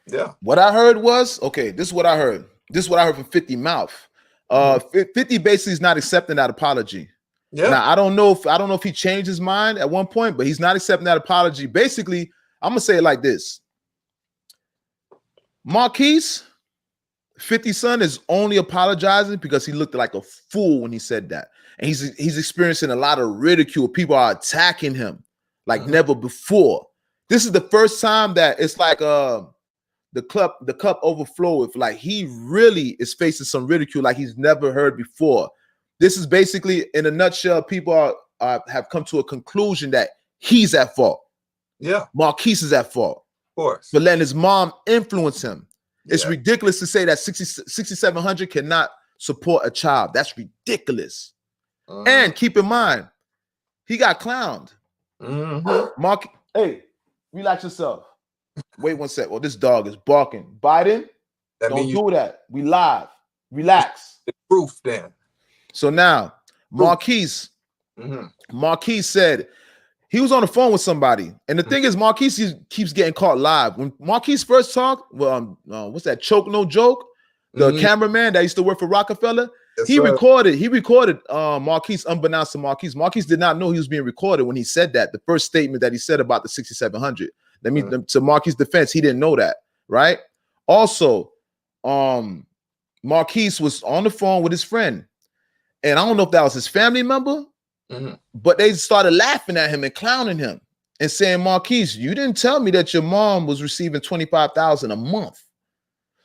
Yeah. What I heard was, okay, this is what I heard. This is what I heard from 50 mouth. 50 basically is not accepting that apology. Yeah. Now, I don't know if he changed his mind at one point, but he's not accepting that apology. Basically, I'm gonna say it like this. Marquise, 50's son, is only apologizing because he looked like a fool when he said that. And he's experiencing a lot of ridicule. People are attacking him like never before. This is the first time that it's like the cup overflow with, like, he really is facing some ridicule like he's never heard before. This is basically, in a nutshell, people have come to a conclusion that he's at fault. Yeah. Marquise is at fault. Of course. For letting his mom influence him. It's ridiculous to say that 6,700 cannot support a child. That's ridiculous. And keep in mind, he got clowned. Mark, hey, relax yourself. Wait 1 sec. Well, this dog is barking. Biden, don't do that. We live. Relax. The proof then. So now, Marquise said he was on the phone with somebody. And the thing is, Marquise keeps getting caught live. When Marquise first talked, what's that, Choke No Joke? The cameraman that used to work for Rockefeller, he recorded Marquise unbeknownst to Marquise. Marquise did not know he was being recorded when he said that. The first statement that he said about the 6,700. That means, to Marquise's defense, he didn't know that, right? Also, Marquise was on the phone with his friend. And I don't know if that was his family member, but they started laughing at him and clowning him and saying, Marquise, you didn't tell me that your mom was receiving $25,000 a month.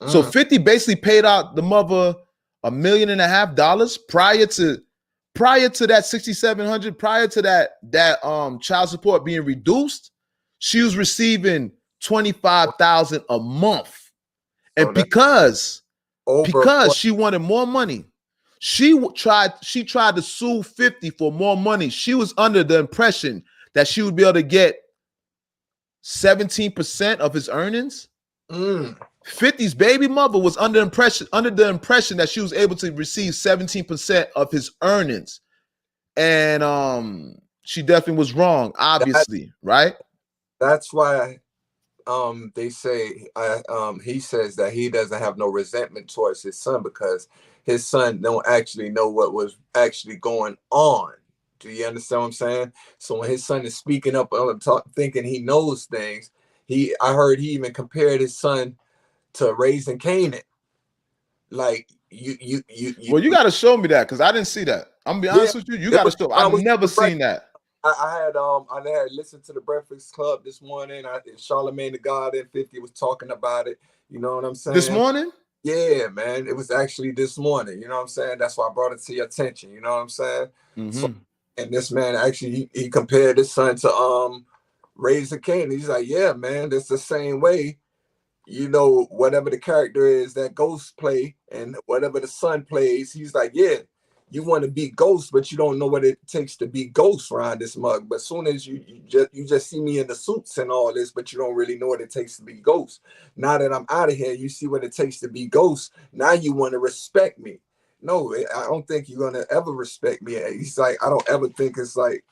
So 50 basically paid out the mother $1.5 million prior to that 6,700, prior to that child support being reduced. She was receiving $25,000 a month. And because she wanted more money, she tried to sue 50 for more money. She was under the impression that she would be able to get 17% of his earnings. 50's baby mother was under the impression that she was able to receive 17% of his earnings. And she definitely was wrong, obviously, right? That's why they say he says that he doesn't have no resentment towards his son because his son don't actually know what was actually going on. Do you understand what I'm saying? So when his son is speaking up, thinking he knows things, I heard he even compared his son to Raising Canaan. Like you well, you got to show me that because I didn't see that. I'm gonna be honest with you. You got to show. I've never seen that. I had listened to the Breakfast Club this morning. Charlamagne the God and 50 was talking about it. You know what I'm saying? This morning? Yeah, man. It was actually this morning. You know what I'm saying? That's why I brought it to your attention. You know what I'm saying? So, and this man actually he compared his son to Raising Canaan. He's like, yeah, man, that's the same way. You know, whatever the character is that Ghost play and whatever the son plays, he's like, yeah, you want to be Ghost, but you don't know what it takes to be Ghost around this mug. But as soon as you just see me in the suits and all this, but you don't really know what it takes to be Ghost. Now that I'm out of here, you see what it takes to be Ghost. Now you want to respect me. No, I don't think you're going to ever respect me. He's like, I don't ever think it's like,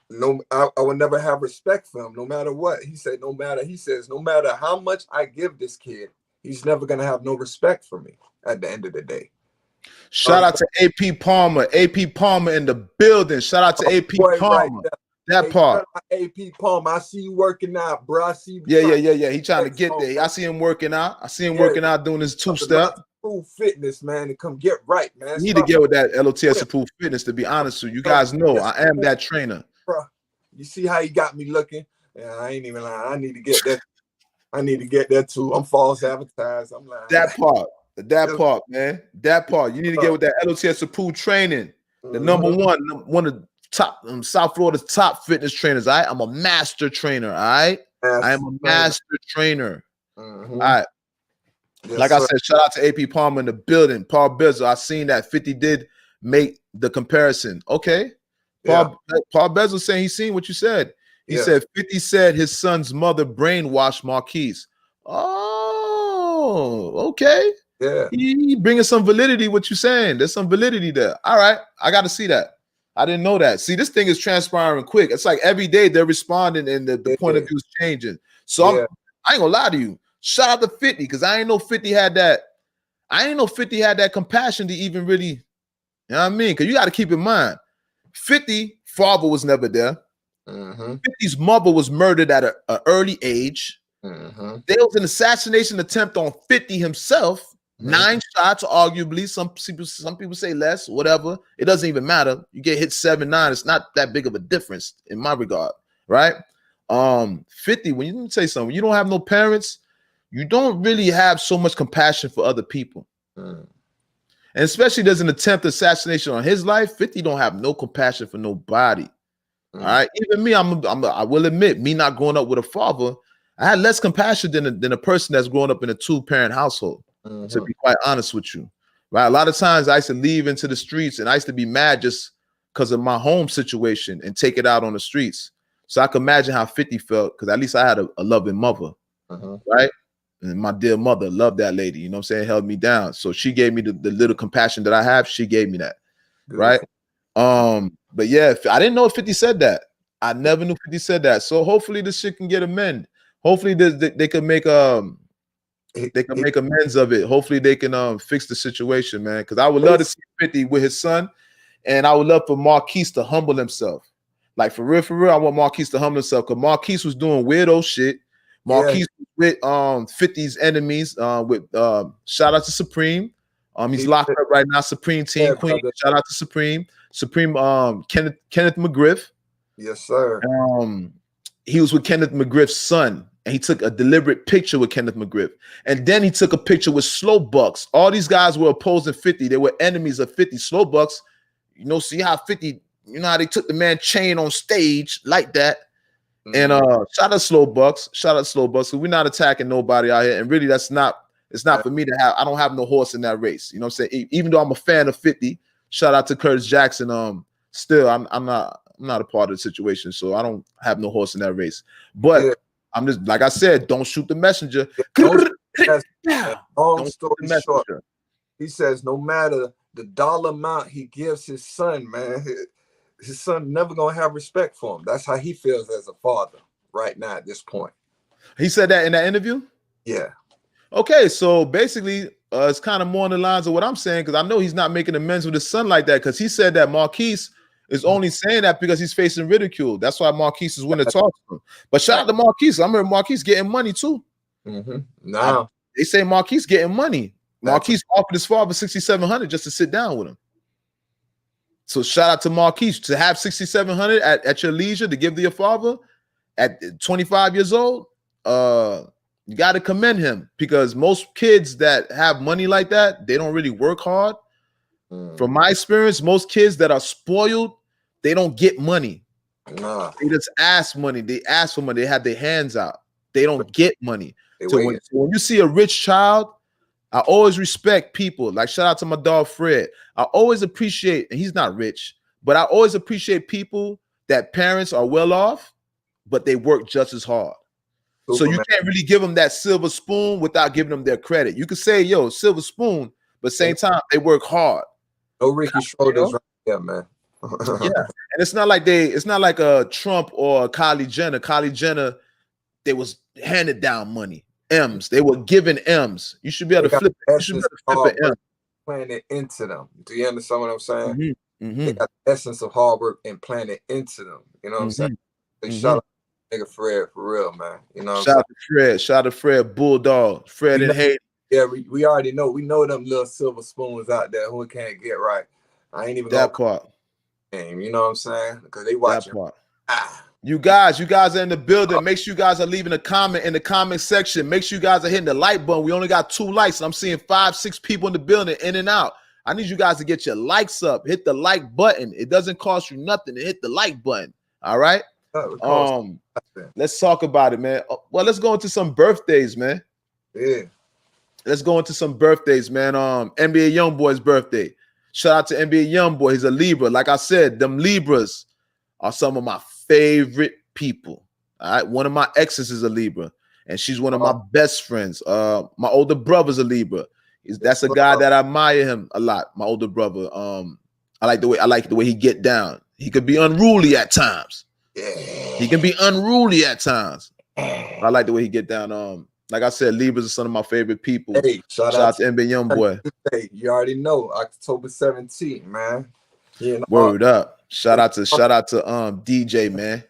no, I would never have respect for him, no matter what. He says, no matter how much I give this kid, he's never going to have no respect for me at the end of the day. Shout out to AP Palmer. AP Palmer in the building. Shout out to AP Palmer. Right, that part. AP Palmer, I see you working out, bro. I see you. Yeah. He trying to get there. I see him working out. Working out, doing his two-step. Approved fitness, man, to come get right, man. You need to get with that L.O.T.S. approved fitness, to be honest with you. You guys know I am that trainer. Bro, you see how he got me looking? Yeah, I ain't even lying. I need to get that. I need to get that too. I'm false advertised. I'm lying. That part, man. That part. You need to get with that L.O.T.S approved training. The number one of the top South Florida's top fitness trainers. All right, I'm a master trainer. All right, I am a master trainer. All right. Yes, like I said, shout out to AP Palmer in the building. Paul Bezel. I seen that 50 did make the comparison. Okay. Paul Bezel saying he seen what you said. He said 50 said his son's mother brainwashed Marquise. Oh, okay. Yeah. He bringing some validity what you're saying. There's some validity there. All right. I got to see that. I didn't know that. See, this thing is transpiring quick. It's like every day they're responding and the point of view is changing. So I ain't gonna lie to you. Shout out to 50 because I ain't know 50 had that. I ain't know 50 had that compassion to even really, you know what I mean? Because you got to keep in mind, 50 father was never there. 50's mother was murdered at an early age. There was an assassination attempt on 50 himself. 9 shots, arguably. Some people say less, whatever. It doesn't even matter. You get hit 7-9. It's not that big of a difference in my regard, right? 50. When you say something, when you don't have no parents, you don't really have so much compassion for other people. And especially there's an attempt assassination on his life. 50 don't have no compassion for nobody. All right. Even me, I will admit, me not growing up with a father, I had less compassion than a person that's growing up in a 2-parent household, to be quite honest with you. Right. A lot of times I used to leave into the streets and I used to be mad just because of my home situation and take it out on the streets. So I can imagine how 50 felt because at least I had a loving mother. Right. And my dear mother loved that lady, you know what I'm saying, held me down. So she gave me the little compassion that I have. She gave me that. Right. But yeah, I didn't know if 50 said that. I never knew 50 said that. So hopefully this shit can get amended. Hopefully they can make make amends of it. Hopefully they can fix the situation, man. Because I would love to see 50 with his son, and I would love for Marquise to humble himself. Like for real, I want Marquise to humble himself because Marquise was doing weirdo shit. Marquise with 50's enemies. Shout out to Supreme. He's locked up right now. Supreme Team Queen. Brother. Shout out to Supreme. Kenneth McGriff. Yes, sir. He was with Kenneth McGriff's son, and he took a deliberate picture with Kenneth McGriff. And then he took a picture with Slow Bucks. All these guys were opposing 50. They were enemies of 50. Slow Bucks, you know, see how 50, you know how they took the man chain on stage like that. And shout out Slow Bucks. Shout out Slow Bucks. So we're not attacking nobody out here. And really, it's not for me to have. I don't have no horse in that race. You know what I'm saying? Even though I'm a fan of 50, shout out to Curtis Jackson. Still, I'm not a part of the situation, so I don't have no horse in that race. But I'm just, like I said, don't shoot the messenger. Long story short, he says no matter the dollar amount he gives his son, man, his son never gonna have respect for him. That's how he feels as a father right now at this point. He said that in that interview? Yeah. Okay, so basically, it's kind of more on the lines of what I'm saying, because I know he's not making amends with his son like that, because he said that Marquise is only saying that because he's facing ridicule. That's why Marquise is willing to talk to him. But shout out to Marquise. I remember Marquise getting money too. Now they say Marquise getting money. Marquise offered his father $6,700 just to sit down with him. So shout out to Marquise to have $6,700 at your leisure to give to your father at 25 years old. You got to commend him, because most kids that have money like that, they don't really work hard. From my experience, most kids that are spoiled, they don't get money. They just ask money. They ask for money. They have their hands out. They don't get money. So when you see a rich child, I always respect people. Like shout out to my dog Fred. I always appreciate, and he's not rich, but I always appreciate people that parents are well off, but they work just as hard. So you can't really give them that silver spoon without giving them their credit. You could say, yo, silver spoon, but same time, they work hard. No Ricky Schroeder's right there, man. Yeah. And it's not like a Trump or a Kylie Jenner. Kylie Jenner, they was handed down money. M's. They were given M's. You should be able to flip it. You should be able to flip an M. Plant it into them. Do you understand what I'm saying? They got the essence of hard work and plant it into them. You know what I'm saying? So shout out to nigga Fred for real, man. You know what I'm saying? Shout out to Fred. Shout out to Fred Bulldog. Fred and Hayden. Yeah, we already know. We know them little silver spoons out there who can't get right. I ain't even that part. Game, you know what I'm saying? Because they watching. You guys are in the building. Make sure you guys are leaving a comment in the comment section. Make sure you guys are hitting the like button. We only got 2 likes. I'm seeing 5, 6 people in the building, in and out. I need you guys to get your likes up. Hit the like button. It doesn't cost you nothing to hit the like button. All right. Let's talk about it, man. Well, let's go into some birthdays, man. Yeah. Let's go into some birthdays, man. NBA YoungBoy's birthday. Shout out to NBA YoungBoy. He's a Libra. Like I said, them Libras are some of my favorite people. All right. One of my exes is a Libra, and she's one of my best friends. My older brother's a Libra. That's a guy that I admire him a lot. My older brother. I like the way he get down. He could be unruly at times. Yeah. He can be unruly at times. I like the way he get down. Like I said, Libras are some of my favorite people. Hey, shout out to NBA YoungBoy. Hey, you already know October 17th, man. Yeah, Word up. Shout out to DJ, man.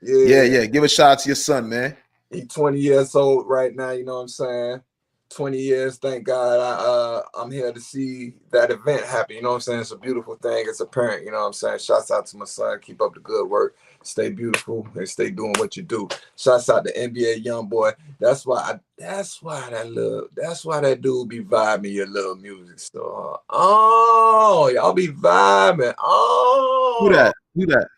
Yeah. Give a shout out to your son, man. He's 20 years old right now, you know what I'm saying? 20 years, thank God. I'm here to see that event happen, you know what I'm saying? It's a beautiful thing. It's a parent, you know what I'm saying? Shouts out to my son. Keep up the good work. Stay beautiful and stay doing what you do. Shouts out to NBA YoungBoy. That's why that dude be vibing your little music store. Oh, y'all be vibing. Oh, Who that?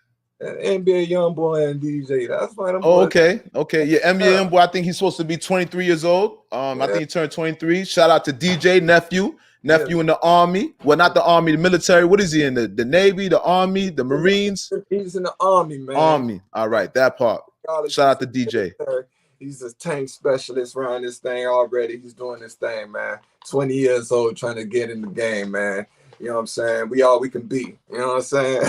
NBA YoungBoy and DJ. That's why I'm. Oh, okay. Yeah, NBA YoungBoy. I think he's supposed to be 23 years old. I think he turned 23. Shout out to DJ nephew in the army. Well, not the army, the military. What is he in? The Navy, the Army, the Marines? He's in the Army, man. Army. All right, that part. Shout out to DJ. He's a tank specialist around this thing already. He's doing this thing, man. 20 years old, trying to get in the game, man. You know what I'm saying? We all we can be. You know what I'm saying?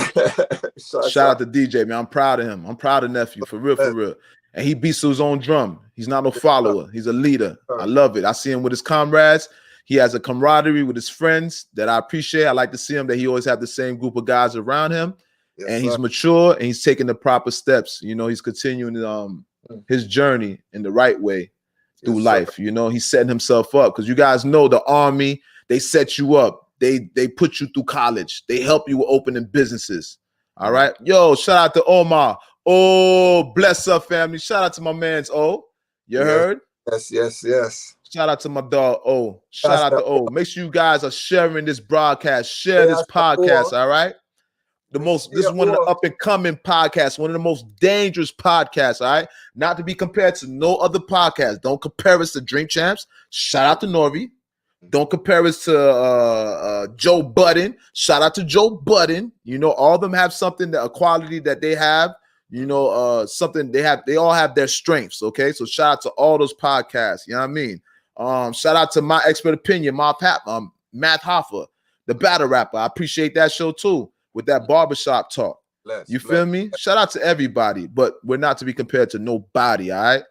Shout out to DJ, man. I'm proud of him. I'm proud of nephew, for real. And he beats to his own drum. He's not no follower. He's a leader. I love it. I see him with his comrades. He has a camaraderie with his friends that I appreciate. I like to see him that he always have the same group of guys around him. Yes, and he's mature and he's taking the proper steps. You know, he's continuing his journey in the right way through life. You know, he's setting himself up because you guys know the Army, they set you up. They put you through college. They help you with opening businesses. All right. Yo, shout out to Omar. Oh, bless up, family. Shout out to my man's O. You heard? Yes. Shout out to my dog O. Shout out to O. Make sure you guys are sharing this broadcast. Share this podcast. All right. This is one of the up and coming podcasts, one of the most dangerous podcasts. All right. Not to be compared to no other podcast. Don't compare us to Drink Champs. Shout out to Norby. Don't compare us to Joe Budden. Shout out to Joe Budden. You know, all of them have something, a quality that they have. You know, something they have. They all have their strengths. Okay, so shout out to all those podcasts. You know what I mean? Shout out to My Expert Opinion, Matt Hoffa, the battle rapper. I appreciate that show too with that barbershop talk. You feel me? Shout out to everybody, but we're not to be compared to nobody. All right.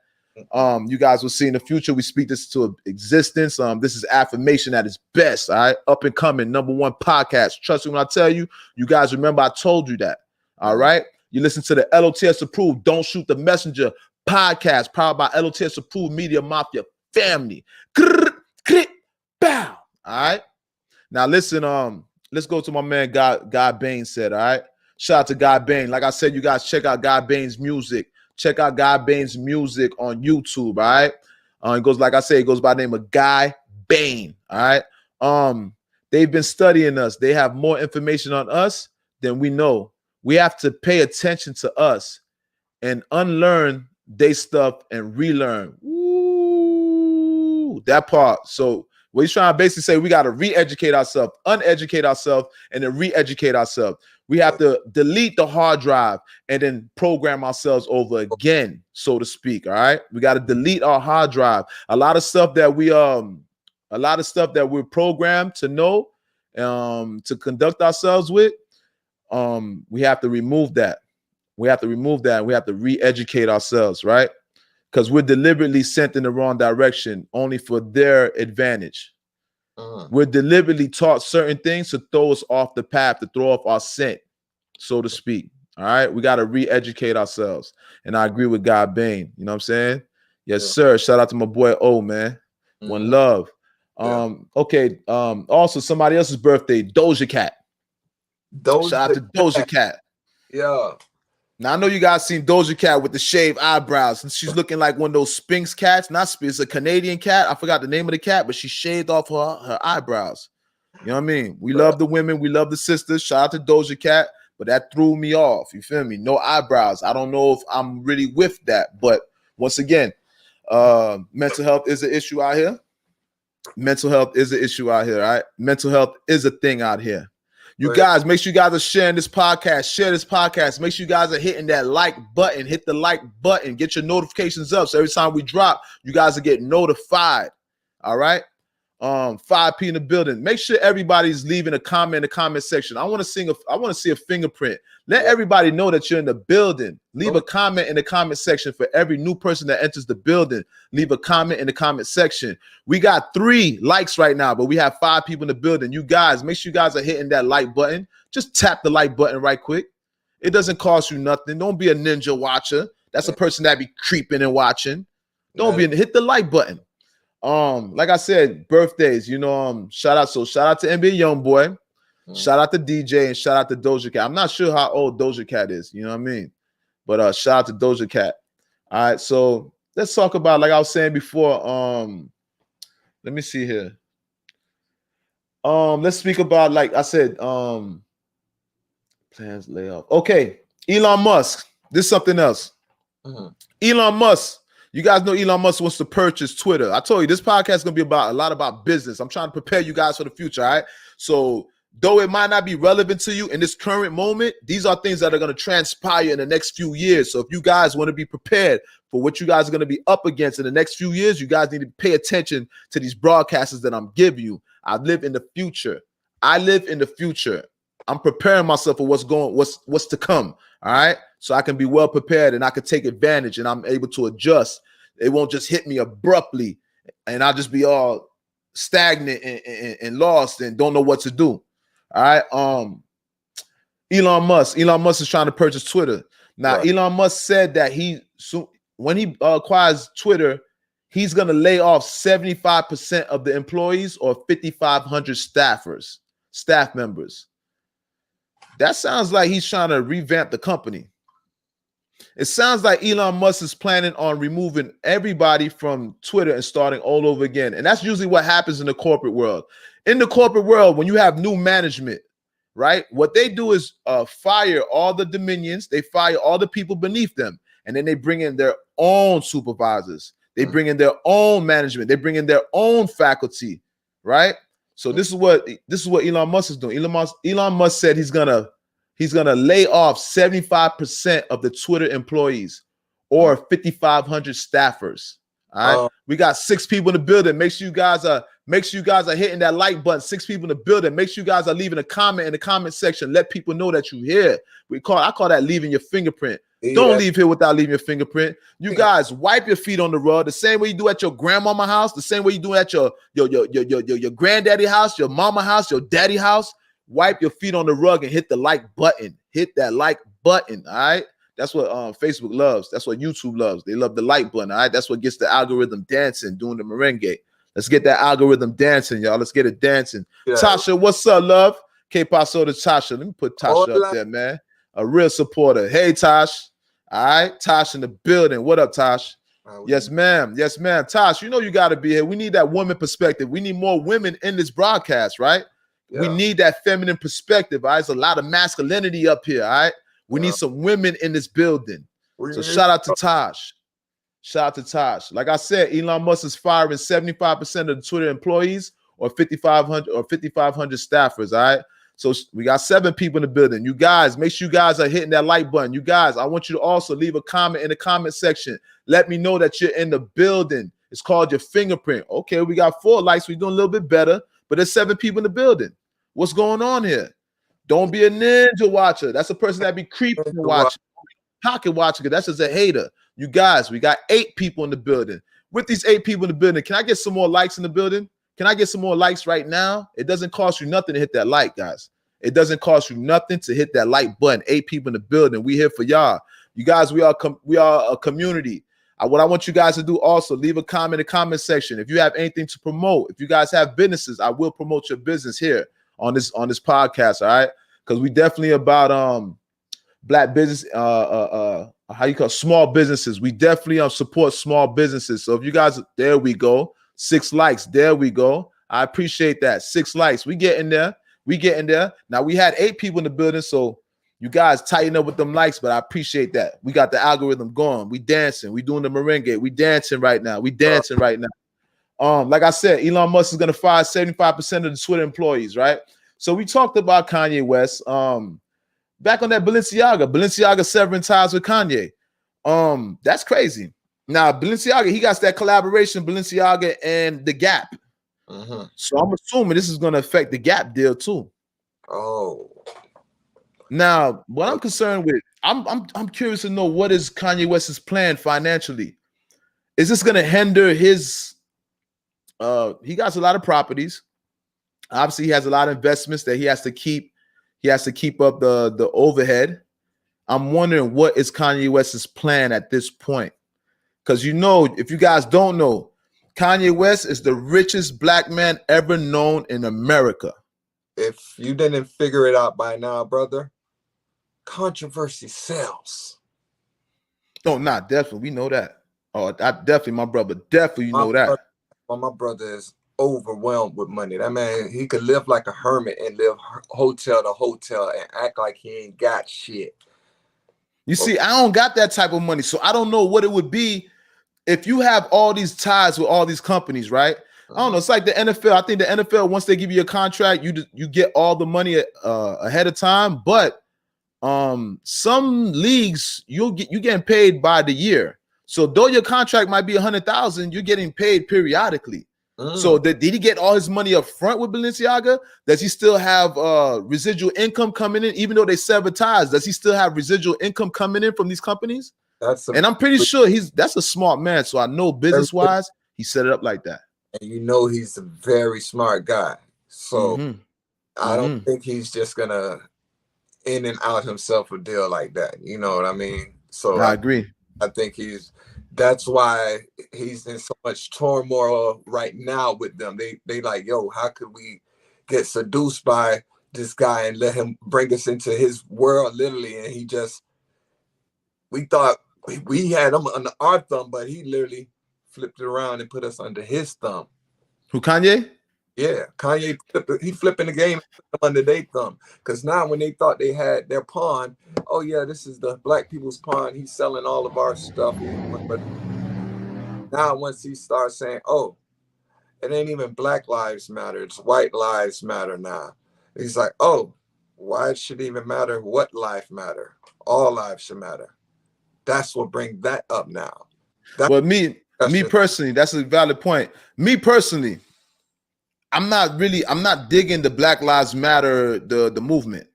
You guys will see in the future. We speak this to existence. This is affirmation at its best. All right, up and coming, #1 podcast. Trust me when I tell you. You guys remember I told you that. All right, you listen to the L.O.T.S approved. Don't Shoot the Messenger podcast, powered by L.O.T.S approved Media Mafia family. Bow. All right. Now listen. Let's go to my man Guy Bain said. All right. Shout out to Guy Bain. Like I said, you guys check out Guy Bain's music. Check out Guy Bain's music on YouTube, all right? It goes, like I say, it goes by the name of Guy Bain, all right? They've been studying us. They have more information on us than we know. We have to pay attention to us and unlearn their stuff and relearn. Ooh, that part. So what he's trying to basically say, we got to re-educate ourselves, uneducate ourselves, and then re-educate ourselves. We have to delete the hard drive and then program ourselves over again, so to speak. All right. We got to delete our hard drive. A lot of stuff that we're programmed to know, to conduct ourselves with. We have to remove that. We have to re-educate ourselves, right? Because we're deliberately sent in the wrong direction only for their advantage. We're deliberately taught certain things to throw us off the path, to throw off our scent, so to speak. All right. We got to re-educate ourselves. And I agree with Guy Bain. You know what I'm saying? Yes, sir. Shout out to my boy O, man. One love. Okay. Also, somebody else's birthday, Doja Cat. Shout out to Doja Cat. Yeah. Now I know you guys seen Doja Cat with the shaved eyebrows, and she's looking like one of those Sphinx cats. Not Sphinx, it's a Canadian cat. I forgot the name of the cat, but she shaved off her eyebrows. You know what I mean? We love the women, we love the sisters. Shout out to Doja Cat, but that threw me off. You feel me? No eyebrows. I don't know if I'm really with that, but once again, mental health is an issue out here. Mental health is an issue out here. All right, mental health is a thing out here. You guys, make sure you guys are sharing this podcast. Share this podcast. Make sure you guys are hitting that like button. Hit the like button. Get your notifications up. So every time we drop, you guys will get notified. All right. 5P in the building. Make sure everybody's leaving a comment in the comment section. I want to see a fingerprint. Let everybody know that you're in the building. Leave a comment in the comment section for every new person that enters the building. Leave a comment in the comment section. We got 3 likes right now, but we have 5 people in the building. You guys, make sure you guys are hitting that like button. Just tap the like button right quick. It doesn't cost you nothing. Don't be a ninja watcher. That's a person that be creeping and watching. Don't hit the like button. Like I said, birthdays, shout out to NBA YoungBoy, shout out to DJ, and shout out to Doja Cat. I'm not sure how old Doja Cat is, you know what I mean? But shout out to Doja Cat. All right, so let's talk about, like I was saying before, let me see here. Let's speak about, like I said, plans layoff. Okay, Elon Musk. This is something else. Elon Musk. You guys know Elon Musk wants to purchase Twitter. I told you this podcast is going to be a lot about business. I'm trying to prepare you guys for the future, all right? So though it might not be relevant to you in this current moment, these are things that are going to transpire in the next few years. So if you guys want to be prepared for what you guys are going to be up against in the next few years, you guys need to pay attention to these broadcasts that I'm giving you. I live in the future. I'm preparing myself for what's to come, all right? So I can be well prepared and I can take advantage and I'm able to adjust. It won't just hit me abruptly and I'll just be all stagnant and lost and don't know what to do. All right. Elon Musk is trying to purchase Twitter. Now, Elon Musk said that when he acquires Twitter, he's going to lay off 75% of the employees or 5,500 staff members. That sounds like he's trying to revamp the company. It sounds like Elon Musk is planning on removing everybody from Twitter and starting all over again. And that's usually what happens in the corporate world. In the corporate world, when you have new management, right, what they do is fire all the dominions. They fire all the people beneath them. And then they bring in their own supervisors. They bring in their own management. They bring in their own faculty, right? So this is what Elon Musk is doing. Elon Musk said he's gonna lay off 75% of the Twitter employees or 5,500 staffers. All right. We got 6 people in the building. Make sure you guys are hitting that like button. 6 people in the building. Make sure you guys are leaving a comment in the comment section. Let people know that you're here. I call that leaving your fingerprint. Yeah. Don't leave here without leaving your fingerprint. You guys wipe your feet on the rug the same way you do at your grandmama house, the same way you do at your granddaddy house, your mama house, your daddy house. Wipe your feet on the rug and hit the like button. Hit that like button. All right. That's what Facebook loves. That's what YouTube loves. They love the like button. All right. That's what gets the algorithm dancing, doing the merengue. Let's get that algorithm dancing, y'all. Let's get it dancing. Yeah. Tasha, what's up, love? K-Paso to Tasha. Let me put Tasha up there, man. A real supporter. Hey, Tosh. All right. Tosh in the building. What up, Tosh? Yes, ma'am. Yes, ma'am. Tosh, you know you got to be here. We need that woman perspective. We need more women in this broadcast, right? Yeah. We need that feminine perspective. All right? There's a lot of masculinity up here. All right. We need some women in this building. So shout out to Tosh. Shout out to Tosh. Like I said, Elon Musk is firing 75% of the Twitter employees or 5,500 staffers. All right. So we got 7 people in the building. You guys, make sure you guys are hitting that like button. You guys, I want you to also leave a comment in the comment section. Let me know that you're in the building. It's called your fingerprint. Okay, we got 4 likes. We're doing a little bit better, but there's 7 people in the building. What's going on here? Don't be a ninja watcher. That's a person that be creeping and watching. Pocket watcher, because that's just a hater. You guys, we got 8 people in the building. With these 8 people in the building, can I get some more likes in the building? Can I get some more likes right now? It doesn't cost you nothing to hit that like, guys. It doesn't cost you nothing to hit that like button. 8 people in the building. We here for y'all. You guys, we are a community. What I want you guys to do also, leave a comment in the comment section. If you have anything to promote, if you guys have businesses, I will promote your business here on this podcast, all right? Because we definitely about black business, how you call it? Small businesses. We definitely support small businesses. So if you guys, there we go. 6 likes. There we go. I appreciate that. 6 likes. We getting there. We getting there. Now we had 8 people in the building, so you guys tighten up with them likes, but I appreciate that. We got the algorithm going. We dancing. We doing the merengue. We dancing right now. We dancing right now. Like I said, Elon Musk is gonna fire 75% of the Twitter employees, right? So we talked about Kanye West. Back on that Balenciaga severing ties with Kanye. That's crazy. Now Balenciaga, he got that collaboration, Balenciaga and the Gap. So I'm assuming this is gonna affect the Gap deal too. Oh. Now, what I'm concerned with, I'm curious to know, what is Kanye West's plan financially? Is this gonna hinder his? He got a lot of properties. Obviously, he has a lot of investments that he has to keep. He has to keep up the overhead. I'm wondering, what is Kanye West's plan at this point? Because if you guys don't know, Kanye West is the richest black man ever known in America. If you didn't figure it out by now, brother, controversy sells. Oh, not definitely. We know that. Oh, definitely, my brother. Definitely, know that. My brother is overwhelmed with money. That man, he could live like a hermit and live hotel to hotel and act like he ain't got shit. You see, I don't got that type of money, so I don't know what it would be if you have all these ties with all these companies, right? I don't know. It's like the NFL. I think the NFL, once they give you a contract, you get all the money ahead of time. But some leagues, you getting paid by the year. So though your contract might be 100,000, you're getting paid periodically. So did he get all his money up front with Balenciaga? Does he still have residual income coming in, even though they sever ties? Does he still have residual income coming in from these companies? And I'm pretty sure that's a smart man. So I know business wise, he set it up like that. And he's a very smart guy. So I don't think he's just gonna in and out himself a deal like that. You know what I mean? So I agree. I think that's why he's in so much turmoil right now with them. They like, yo, how could we get seduced by this guy and let him bring us into his world, literally? And we thought we had him under our thumb, but he literally flipped it around and put us under his thumb. Who, Kanye? Yeah, Kanye, he flipping the game under their thumb. Because now when they thought they had their pawn, oh yeah, this is the black people's pawn, he's selling all of our stuff. But now once he starts saying, oh, it ain't even Black Lives Matter, it's white lives matter now. He's like, oh, why it should even matter what life matter? All lives should matter. That's what brings that up now. Well, me personally, that's a valid point. Me personally, I'm not digging the Black Lives Matter, the movement.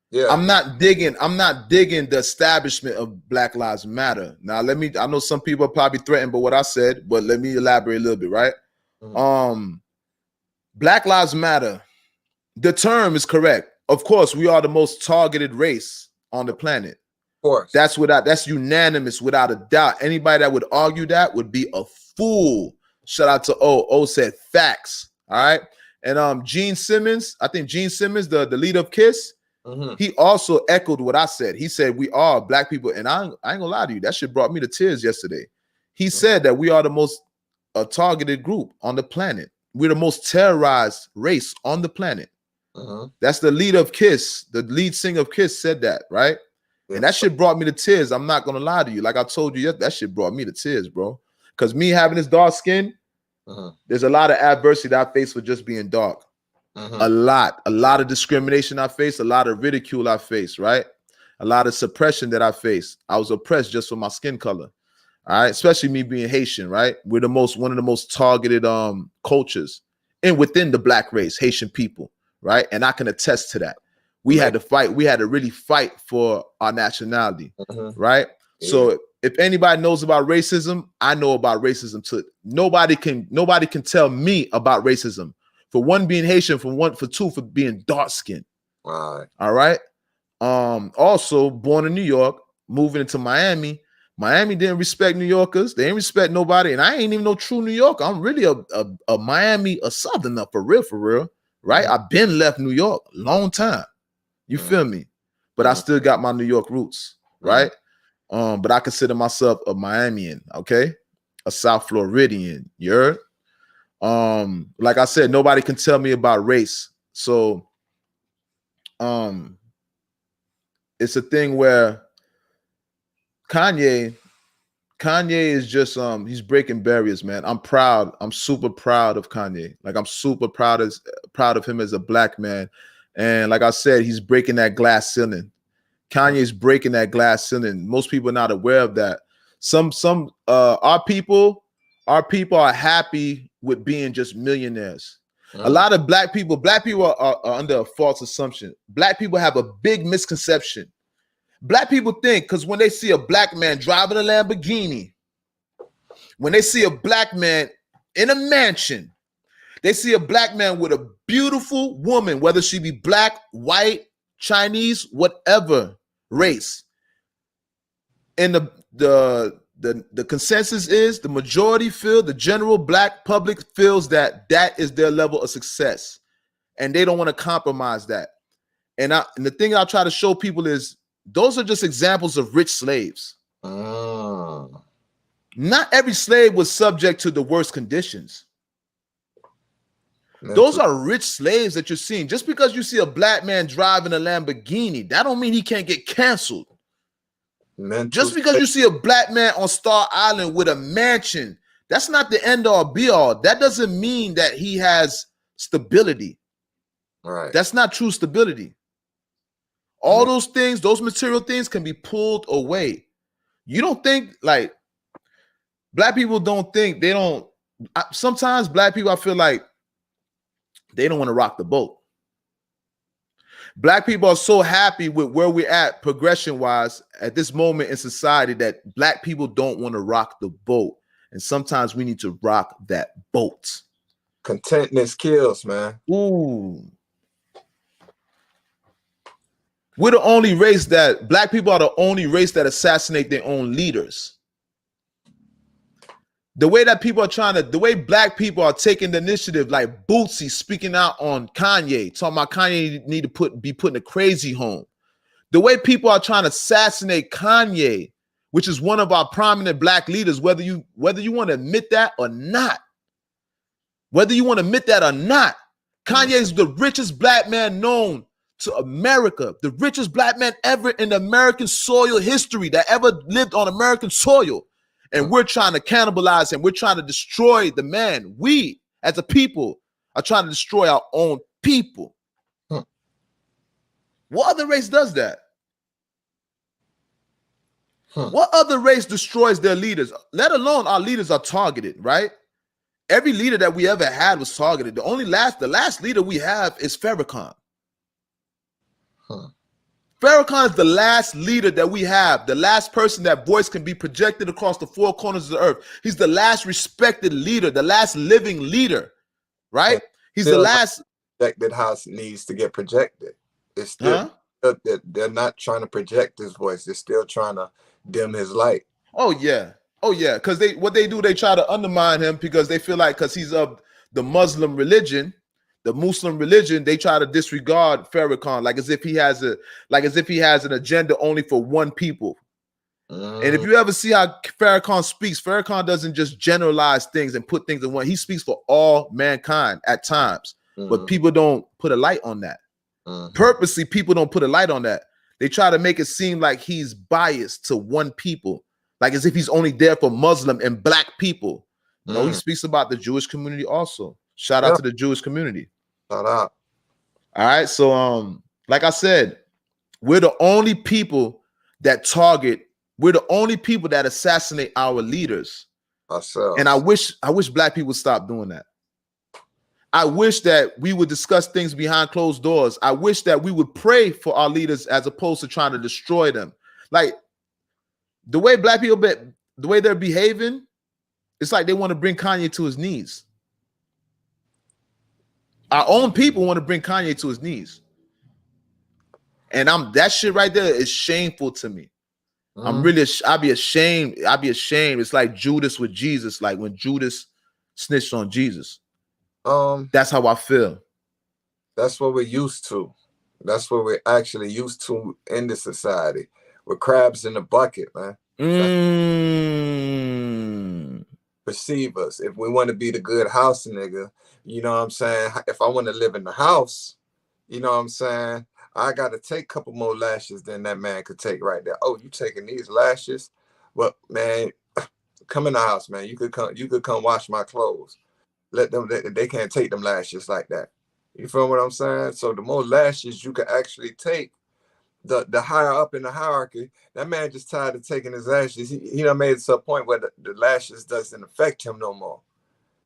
Yeah. I'm not digging the establishment of Black Lives Matter. Now, I know some people are probably threatened by what I said, but let me elaborate a little bit, right? Black Lives Matter, the term is correct. Of course, we are the most targeted race on the planet. Of course. That's unanimous, without a doubt. Anybody that would argue that would be a fool. Shout out to O said facts. All right. And Gene Simmons, I think Gene Simmons, the leader of KISS, he also echoed what I said. He said, we are black people. And I ain't gonna lie to you, that shit brought me to tears yesterday. He said that we are the most targeted group on the planet. We're the most terrorized race on the planet. That's the leader of KISS. The lead singer of KISS said that, right? And that shit brought me to tears. I'm not gonna lie to you. Like I told you, that shit brought me to tears, bro. Because me having this dark skin, there's a lot of adversity that I face for just being dark. A lot of discrimination I face, a lot of ridicule I face, right? A lot of suppression that I face. I was oppressed just for my skin color. All right, especially me being Haitian, right? We're one of the most targeted cultures within the black race, Haitian people, right? And I can attest to that. We had to fight. We had to really fight for our nationality, right? Yeah. So if anybody knows about racism, I know about racism too. Nobody can tell me about racism. For one, being Haitian, for two, for being dark skinned. All right. Also born in New York, moving into Miami. Miami didn't respect New Yorkers. They didn't respect nobody. And I ain't even no true New Yorker. I'm really a Miami, a Southerner for real, right? I've been left New York a long time. You feel me? but I still got my New York roots, right? But I consider myself a Miamian, okay? A South Floridian, you heard? Like I said, nobody can tell me about race. So it's a thing where Kanye is just he's breaking barriers, man. I'm proud. I'm super proud of Kanye. Like I'm super proud of him as a black man. And like I said, he's breaking that glass ceiling. Kanye's breaking that glass ceiling. Most people are not aware of that. Our people are happy with being just millionaires. A lot of black people are under a false assumption. Black people have a big misconception. Black people think because when they see a black man driving a Lamborghini, when they see a black man in a mansion, they see a black man with a beautiful woman, whether she be black, white, Chinese, whatever race. And the consensus is the majority feel, the general black public feels that is their level of success. And they don't want to compromise that. And the thing I'll try to show people is those are just examples of rich slaves. Not every slave was subject to the worst conditions. Those are rich slaves that you're seeing. Just because you see a black man driving a Lamborghini, that don't mean he can't get canceled. Just because you see a black man on Star Island with a mansion, that's not the end all be all. That doesn't mean that he has stability. Right. That's not true stability. All those things, those material things can be pulled away. You don't think like black people don't think they don't. Sometimes black people, I feel like they don't want to rock the boat. Black people are so happy with where we're at progression wise at this moment in society that black people don't want to rock the boat. And sometimes we need to rock that boat. Contentness kills, man. Ooh. We're the only race that black people are the only race that assassinate their own leaders. The way that people are the way black people are taking the initiative, like Bootsy speaking out on Kanye, talking about Kanye need to be put in a crazy home. The way people are trying to assassinate Kanye, which is one of our prominent black leaders, whether you want to admit that or not. Kanye is the richest black man known to America, the richest black man ever in American soil history that ever lived on American soil. And we're trying to cannibalize him. We're trying to destroy the man. We, as a people, are trying to destroy our own people. What other race does that? What other race destroys their leaders? Let alone our leaders are targeted, right? Every leader that we ever had was targeted. The last leader we have is Farrakhan. Farrakhan is the last leader that we have, the last person that voice can be projected across the four corners of the earth. He's the last respected leader, the last living leader, right? He's the last. That house needs to get projected. It's still they're not trying to project his voice. They're still trying to dim his light. Oh yeah, because they try to undermine him because they feel like because he's of the Muslim religion. The Muslim religion, they try to disregard Farrakhan like as if he has an agenda only for one people. And if you ever see how Farrakhan speaks, Farrakhan doesn't just generalize things and put things in one. He speaks for all mankind at times, but people don't put a light on that. Purposely, people don't put a light on that. They try to make it seem like he's biased to one people, like as if he's only there for Muslim and black people. No, he speaks about the Jewish community also. Shout out to the Jewish community. Shout out. All right. So, like I said, we're the only people that we're the only people that assassinate our leaders. Ourselves. And I wish black people stop doing that. I wish that we would discuss things behind closed doors. I wish that we would pray for our leaders as opposed to trying to destroy them. Like the way black people, the way they're behaving, it's like they want to bring Kanye to his knees. Our own people want to bring Kanye to his knees. And that shit right there is shameful to me. I'd be ashamed. It's like Judas with Jesus, like when Judas snitched on Jesus. That's how I feel. That's what we're used to. That's what we're actually used to in this society. We're crabs in the bucket, man. Perceive us. If we want to be the good house nigga, you know what I'm saying? If I want to live in the house, you know what I'm saying? I got to take a couple more lashes than that man could take right there. Oh, you taking these lashes? Well, man, come in the house, man. You could come wash my clothes. Let them, they can't take them lashes like that. You feel what I'm saying? So the more lashes you can actually take, the higher up in the hierarchy. That man just tired of taking his lashes. He done made it to a point where the lashes doesn't affect him no more.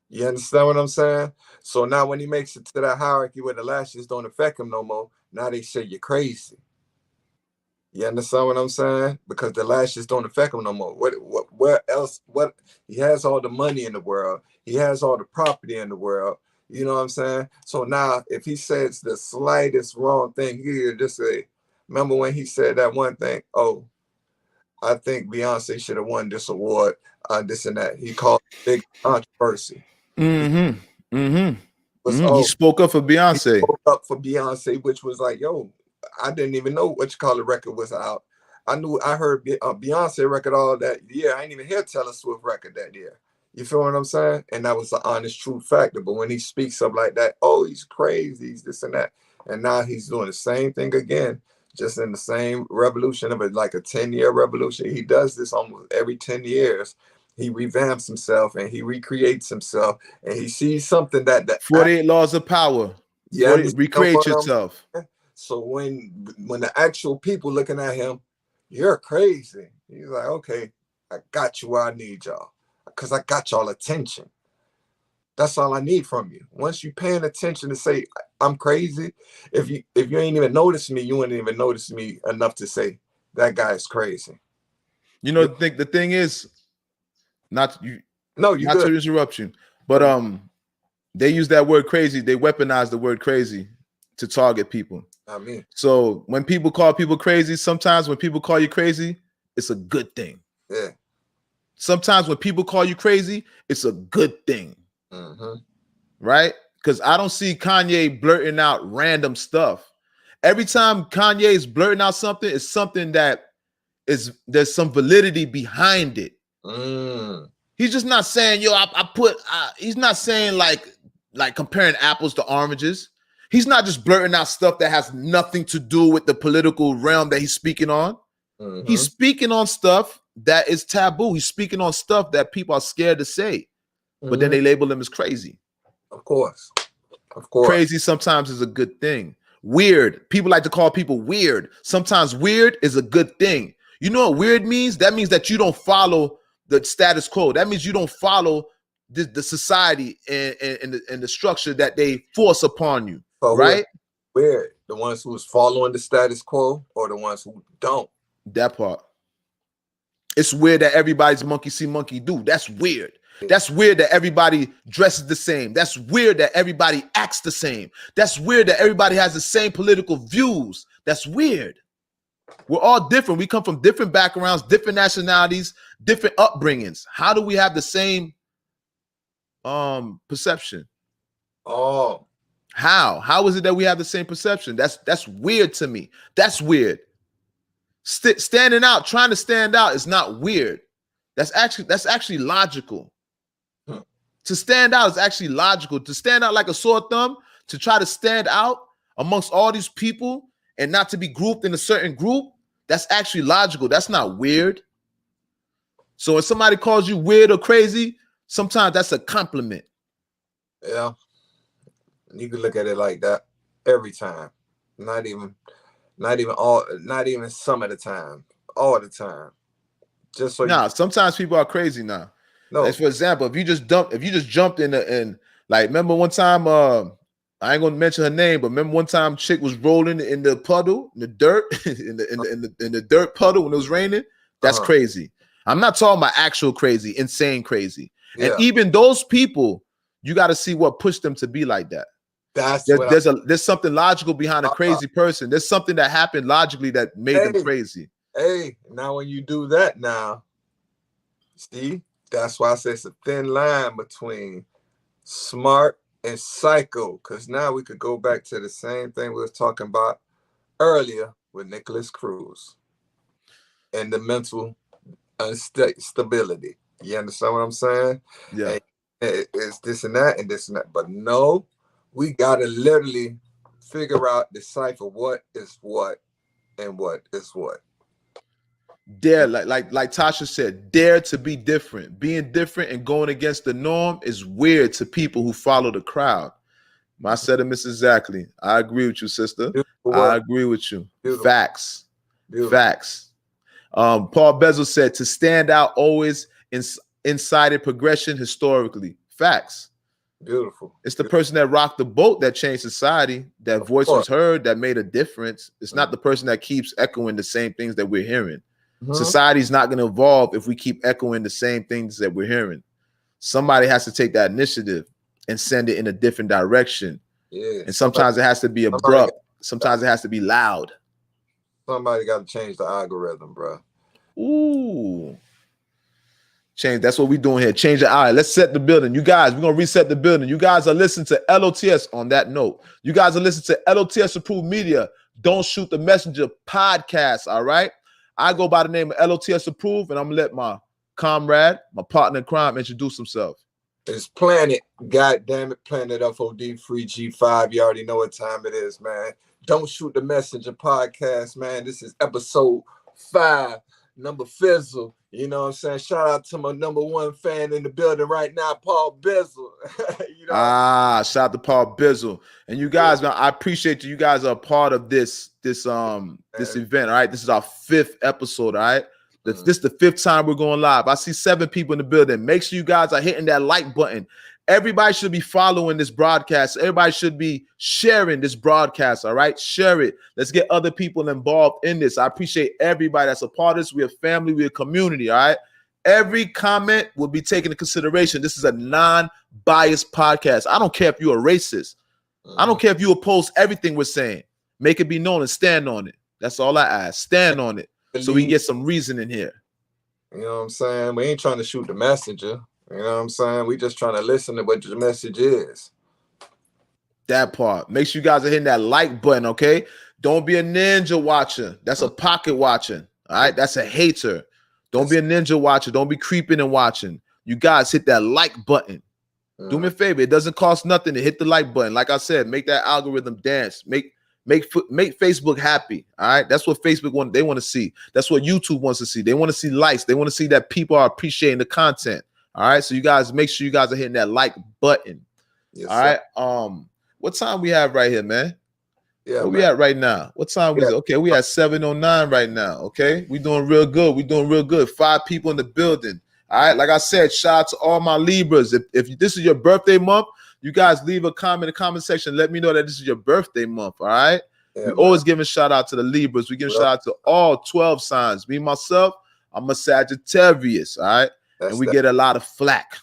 You understand what I'm saying? So now when he makes it to that hierarchy where the lashes don't affect him no more, now they say you're crazy. You understand what I'm saying? Because the lashes don't affect him no more. Where else? What? He has all the money in the world. He has all the property in the world. You know what I'm saying? So now if he says the slightest wrong thing, he can just say, remember when he said that one thing? Oh, I think Beyonce should have won this award, this and that. He called it big controversy. He spoke up for Beyonce. He spoke up for Beyonce, which was like, yo, I didn't even know what you call the record was out. I heard Beyonce record all that year. I ain't even hear Taylor Swift record that year. You feel what I'm saying? And that was the honest, true factor. But when he speaks up like that, oh, he's crazy, he's this and that. And now he's doing the same thing again, just in the same revolution of it, like a 10-year revolution. He does this almost every 10 years. He revamps himself and he recreates himself, and he sees something that 48 laws of power. Yeah, recreate yourself. So when the actual people looking at him, you're crazy. He's like, okay, I got you where I need y'all, because I got y'all attention. That's all I need from you. Once you paying attention to say I'm crazy, if you ain't even notice me, you wouldn't even notice me enough to say that guy is crazy. You know, the thing is, not to interrupt you, but they use that word crazy. They weaponize the word crazy to target people. I mean, so when people call people crazy, sometimes when people call you crazy, it's a good thing. Yeah. Sometimes when people call you crazy, it's a good thing. Right? Because I don't see Kanye blurting out random stuff. Every time Kanye is blurting out something, it's something that there's some validity behind it. He's just not saying, yo, he's not saying like comparing apples to oranges. He's not just blurting out stuff that has nothing to do with the political realm that he's speaking on. He's speaking on stuff that is taboo. He's speaking on stuff that people are scared to say, but then they label him as crazy. Of course. Crazy sometimes is a good thing. Weird. People like to call people weird. Sometimes weird is a good thing. You know what weird means? That means that you don't follow the status quo. That means you don't follow the society and the structure that they force upon you. So right? Weird. The ones who's following the status quo or the ones who don't? That part. It's weird that everybody's monkey see, monkey do. That's weird. That's weird that everybody dresses the same. That's weird that everybody acts the same. That's weird that everybody has the same political views. That's weird. We're all different. We come from different backgrounds, different nationalities, different upbringings. How do we have the same perception? Oh. How is it that we have the same perception? That's weird to me. That's weird. Standing out, trying to stand out is not weird. That's actually logical. To stand out is actually logical. To stand out like a sore thumb, to try to stand out amongst all these people and not to be grouped in a certain group, that's actually logical. That's not weird. So when somebody calls you weird or crazy, sometimes that's a compliment. Yeah. You can look at it like that every time. Not even some of the time. All the time. Just so sometimes people are crazy now. No, like for example, if you just jumped in like, remember one time, I ain't gonna mention her name, but remember one time chick was rolling in the puddle, in the dirt, in the dirt puddle when it was raining. That's crazy. I'm not talking about actual crazy, insane crazy. Yeah. And even those people, you got to see what pushed them to be like that. There's something logical behind a crazy person. There's something that happened logically that made them crazy. Hey, now when you do that now, see, that's why I say it's a thin line between smart and psycho. Because now we could go back to the same thing we was talking about earlier with Nikolis Cruz and the mental stability. You understand what I'm saying? Yeah. And it's this and that and this and that. But no, we gotta literally figure out, decipher what is what and what is what. Dare, like Tasha said, dare to be different. Being different and going against the norm is weird to people who follow the crowd. My sentiments exactly. I agree with you, sister. I agree with you. Beautiful. Facts. Beautiful. Facts. Paul Bezel said to stand out always incited progression historically. Facts. Beautiful. It's the person that rocked the boat that changed society. That voice was heard, that made a difference. It's not the person that keeps echoing the same things that we're hearing. Society's not going to evolve if we keep echoing the same things that we're hearing. Somebody has to take that initiative and send it in a different direction. Yeah. And sometimes it has to be abrupt. Sometimes it has to be loud. Somebody got to change the algorithm, bro. Ooh. Change. That's what we're doing here. Change the eye. Let's set the building. You guys, we're going to reset the building. You guys are listening to L.O.T.S. on that note. You guys are listening to L.O.T.S. Approved Media. Don't Shoot the Messenger podcast, all right? I go by the name of L.O.T.S. Approved, and I'm going to let my comrade, my partner in crime, introduce himself. It's Planet, goddamn it, Planet FOD Free G5. You already know what time it is, man. Don't Shoot the Messenger podcast, man. This is episode 5, number Fizzle. You know what I'm saying? Shout out to my number 1 fan in the building right now, Paul Bizzle. You know? Shout out to Paul Bizzle. And you guys, man, I appreciate you. You guys are a part of this event, all right? This is our 5th episode, all right? This is the 5th time we're going live. I see 7 people in the building. Make sure you guys are hitting that like button. Everybody should be following this broadcast. Everybody should be sharing this broadcast, all right? Share it. Let's get other people involved in this. I appreciate everybody that's a part of this. We're a family. We're a community, all right? Every comment will be taken into consideration. This is a non-biased podcast. I don't care if you're a racist. I don't care if you oppose everything we're saying. Make it be known and stand on it. That's all I ask. Stand on it so we can get some reason in here. You know what I'm saying? We ain't trying to shoot the messenger. You know what I'm saying? We just trying to listen to what the message is. That part. Make sure you guys are hitting that like button, okay? Don't be a ninja watcher. That's a pocket watching. All right? That's a hater. Don't be a ninja watcher. Don't be creeping and watching. You guys hit that like button. Do me a favor. It doesn't cost nothing to hit the like button. Like I said, make that algorithm dance. Make Facebook happy. All right. That's what Facebook want. They want to see. That's what YouTube wants to see. They want to see likes. They want to see that people are appreciating the content. All right. So you guys make sure you guys are hitting that like button. Yes, all right. Sir. What time we have right here, man? Yeah. Where we at right now? What time is it? Okay, we at 7:09 right now. Okay. We doing real good. We doing real good. 5 people in the building. All right. Like I said, shout out to all my Libras. If this is your birthday month, you guys leave a comment in the comment section. Let me know that this is your birthday month. All right. Yeah, we always giving shout out to the Libras. We give shout out to all 12 signs. Me, myself, I'm a Sagittarius. All right. And we get a lot of flack.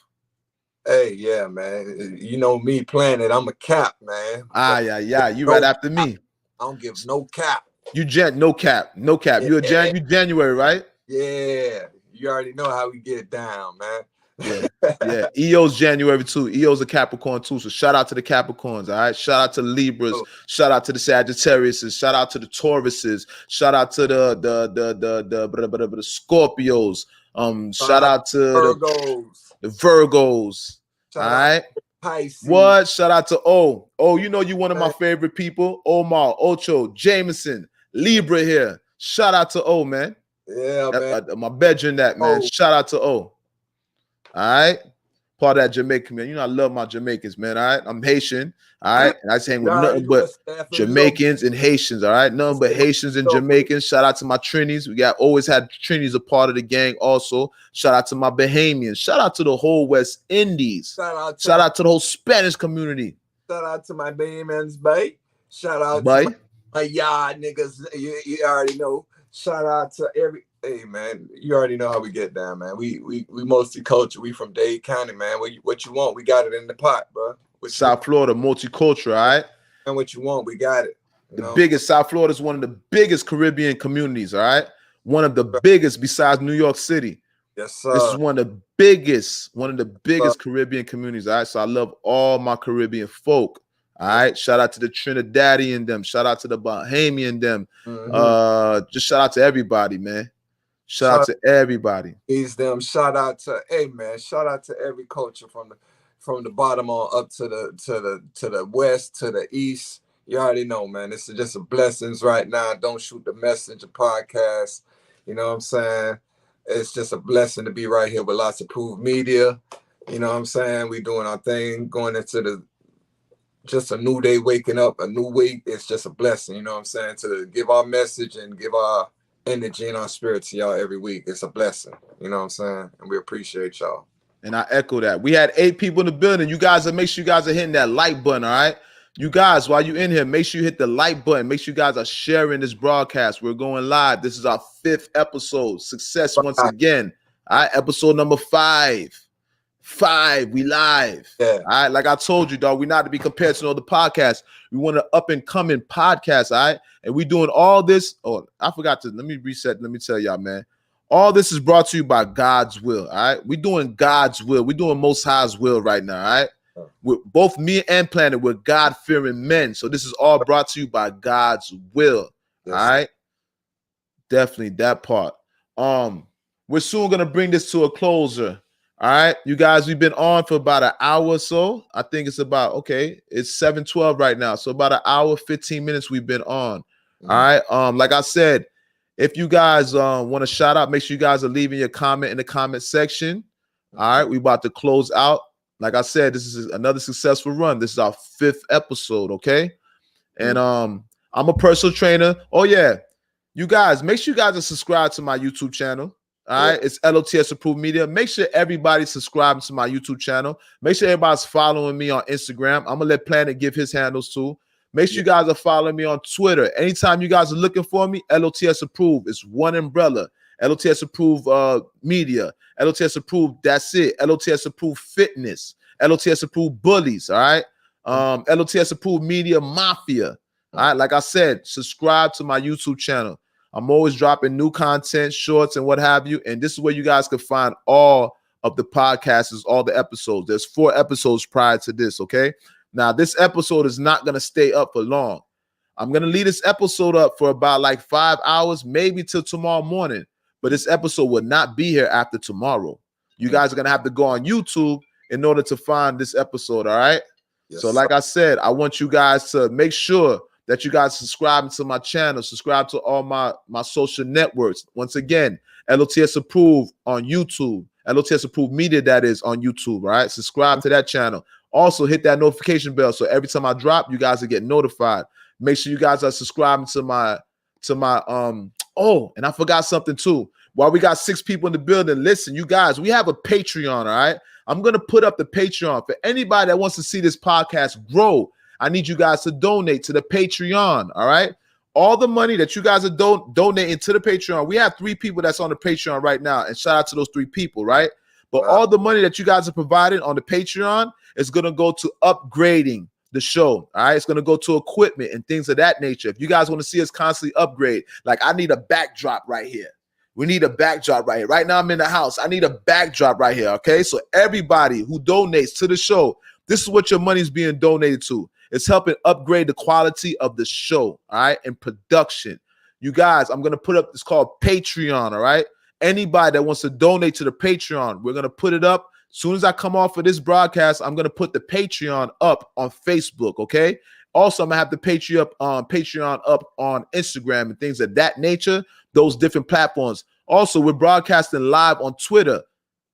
Hey, yeah, man. You know me, Planet. I'm a Cap, man. Yeah. You right after me. I don't give no cap. You no cap. Yeah. You January, right? Yeah. You already know how we get down, man. Yeah. EO's January too. EO's a Capricorn too. So shout out to the Capricorns. All right. Shout out to the Libras. Shout out to the Sagittariuses. Shout out to the Tauruses. Shout out to the Scorpios. Shout out to the Virgos. All right. Pisces. What? Shout out to O. Oh, you know you one of my favorite people. Omar, Ocho, Jameson, Libra here. Shout out to O, man. Yeah, man. My bedroom that, man. Shout out to O. All right. Part of that Jamaican, man. You know, I love my Jamaicans, man. All right. I'm Haitian. All right. And I hang with nothing but Jamaicans and Haitians. All right. Nothing but Haitians and Jamaicans. Shout out to my Trinis. We always had Trinis a part of the gang also. Shout out to my Bahamians. Shout out to the whole West Indies. Shout out to the whole Spanish community. Shout out to my Bahamians, babe. Shout out to my yard niggas. You already know. Shout out to hey man, you already know how we get down, man. We multicultural. We from Dade County, man. What you want, we got it in the pot, bro. South Florida, multicultural, all right? And what you want, we got it. Biggest, South Florida is one of the biggest Caribbean communities, all right? One of the biggest besides New York City. Yes, sir. This is one of the biggest Caribbean communities, all right? So I love all my Caribbean folk, All right. Shout out to the Trinidadian them. Shout out to the Bahamian them. Just shout out to everybody, man. Shout out to everybody. Them. Shout out to, hey man, shout out to every culture from the bottom on up to the west, to the east. You already know, man. This is just a blessings right now. Don't Shoot the Messenger podcast. You know what I'm saying? It's just a blessing to be right here with Lots of Proof Media. You know what I'm saying? We doing our thing, going into just a new day, waking up, a new week. It's just a blessing, you know what I'm saying? To give our message and give our energy and our spirit to y'all every week. It's a blessing, you know what I'm saying? And we appreciate y'all. And I echo that. We had 8 people in the building. You guys, make sure you guys are hitting that like button, all right? You guys, while you're in here, make sure you hit the like button. Make sure you guys are sharing this broadcast. We're going live. This is our 5th episode. Success once again. All right, episode number 5. 5, we live. Yeah. All right, like I told you, dog, we're not to be compared to no other podcasts. We want an up-and-coming podcast, all right? And we doing all this. Oh, I forgot to, let me reset. Let me tell y'all, man. All this is brought to you by God's will, all right? We're doing God's will. We're doing Most High's will right now, all right? With both me and Planet, we're God-fearing men. So this is all brought to you by God's will. Yes. All right. Definitely that part. We're soon gonna bring this to a closer. All right, you guys, we've been on for about an hour or so. I think it's about, okay, it's 7:12 right now. So about an hour, 15 minutes we've been on. All right. Like I said, if you guys want to shout out, make sure you guys are leaving your comment in the comment section. All right, we about to close out. Like I said, this is another successful run. This is our 5th episode, okay? And I'm a personal trainer. Oh, yeah. You guys, make sure you guys are subscribed to my YouTube channel. All right, it's L.O.T.S Approved Media. Make sure everybody's subscribing to my YouTube channel. Make sure everybody's following me on Instagram. I'm going to let Planet give his handles too. Make sure you guys are following me on Twitter. Anytime you guys are looking for me, L.O.T.S Approved. It's one umbrella. L.O.T.S Approved Media. L.O.T.S Approved, that's it. L.O.T.S Approved Fitness. L.O.T.S Approved Bullies, all right? L.O.T.S Approved Media Mafia. All right, like I said, subscribe to my YouTube channel. I'm always dropping new content, shorts, and what have you. And this is where you guys can find all of the podcasts, all the episodes. There's 4 episodes prior to this, okay? Now, this episode is not going to stay up for long. I'm going to leave this episode up for about like 5 hours, maybe till tomorrow morning. But this episode will not be here after tomorrow. You guys are going to have to go on YouTube in order to find this episode, all right? Yes, so like I said, I want you guys to make sure that you guys subscribe to my channel, subscribe to all my social networks. Once again, L.O.T.S Approved on YouTube, L.O.T.S Approved Media, that is on YouTube, all right? Subscribe to that channel. Also, hit that notification bell so every time I drop, you guys will get notified. Make sure you guys are subscribing to my oh, and I forgot something too. While we got 6 people in the building, listen, you guys, we have a Patreon, all right? I'm going to put up the Patreon for anybody that wants to see this podcast grow. I need you guys to donate to the Patreon, all right? All the money that you guys are donating to the Patreon, we have 3 people that's on the Patreon right now, and shout out to those 3 people, right? But all the money that you guys are providing on the Patreon is going to go to upgrading the show, all right? It's going to go to equipment and things of that nature. If you guys want to see us constantly upgrade, like I need a backdrop right here. We need a backdrop right here. Right now I'm in the house. I need a backdrop right here, okay? So everybody who donates to the show, this is what your money is being donated to. It's helping upgrade the quality of the show, all right, and production. You guys, I'm going to put up, it's called Patreon, all right? Anybody that wants to donate to the Patreon, we're going to put it up. As soon as I come off of this broadcast, I'm going to put the Patreon up on Facebook, okay? Also, I'm going to have the Patreon up on Instagram and things of that nature, those different platforms. Also, we're broadcasting live on Twitter.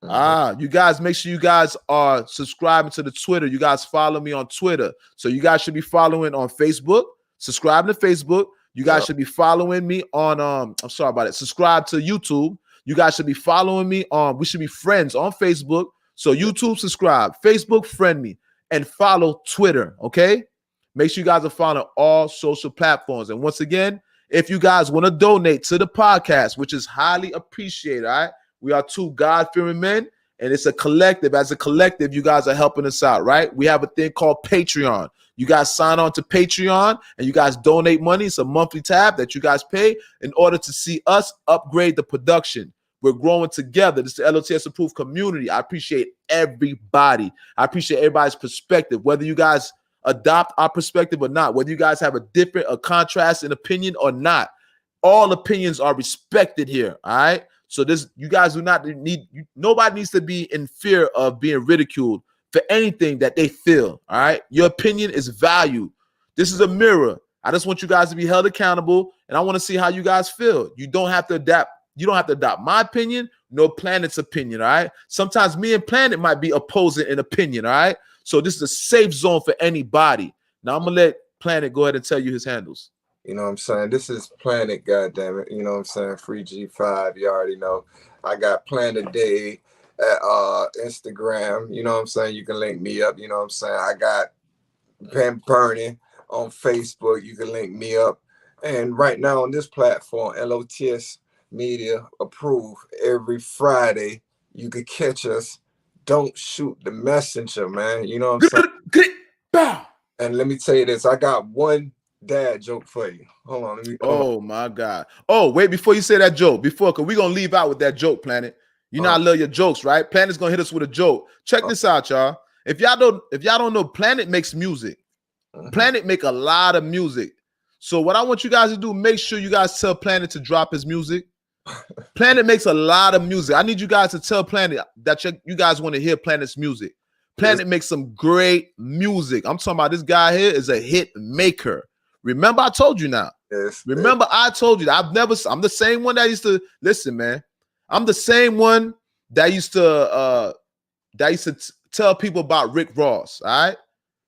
You guys, make sure you guys are subscribing to the Twitter. You guys follow me on Twitter. So you guys should be following on Facebook, subscribing to Facebook. You guys should be following me on, I'm sorry about it. Subscribe to YouTube. You guys should be following me on, we should be friends on Facebook. So YouTube, subscribe, Facebook, friend me, and follow Twitter, okay? Make sure you guys are following all social platforms. And once again, if you guys want to donate to the podcast, which is highly appreciated, all right? We are 2 God-fearing men, and it's a collective. As a collective, you guys are helping us out, right? We have a thing called Patreon. You guys sign on to Patreon, and you guys donate money. It's a monthly tab that you guys pay in order to see us upgrade the production. We're growing together. This is the L.O.T.S Approved community. I appreciate everybody. I appreciate everybody's perspective, whether you guys adopt our perspective or not, whether you guys have a different, a contrast in opinion or not, all opinions are respected here. All right. So this, you guys do not need, nobody needs to be in fear of being ridiculed for anything that they feel. All right. Your opinion is valued. This is a mirror. I just want you guys to be held accountable, and I want to see how you guys feel. You don't have to adapt. You don't have to adopt my opinion, no Planet's opinion. All right. Sometimes me and Planet might be opposing an opinion. All right. So this is a safe zone for anybody. Now I'm gonna let Planet go ahead and tell you his handles. You know what I'm saying? This is Planet, goddammit. You know what I'm saying? Free G5, you already know. I got Planet Day at Instagram. You know what I'm saying? You can link me up. You know what I'm saying? I got Ben Burning on Facebook. You can link me up. And right now on this platform, L.O.T.S Media approved, every Friday you can catch us. Don't shoot the messenger, man. You know what I'm saying? And let me tell you this, I got one dad joke for you. Hold on. Oh my God. Oh, wait, before you say that joke, because we're gonna leave out with that joke, Planet. You know I love your jokes, right? Planet's gonna hit us with a joke. Check this out, y'all. If y'all don't know, Planet makes music. Planet make a lot of music. So what I want you guys to do, make sure you guys tell Planet to drop his music. Planet makes a lot of music. I need you guys to tell Planet that you guys want to hear Planet's music. Planet makes some great music. I'm talking about this guy here is a hit maker. Remember, I told you now. Remember, I told you that I'm the same one that used to listen, man. I'm the same one that used to tell people about Rick Ross. All right.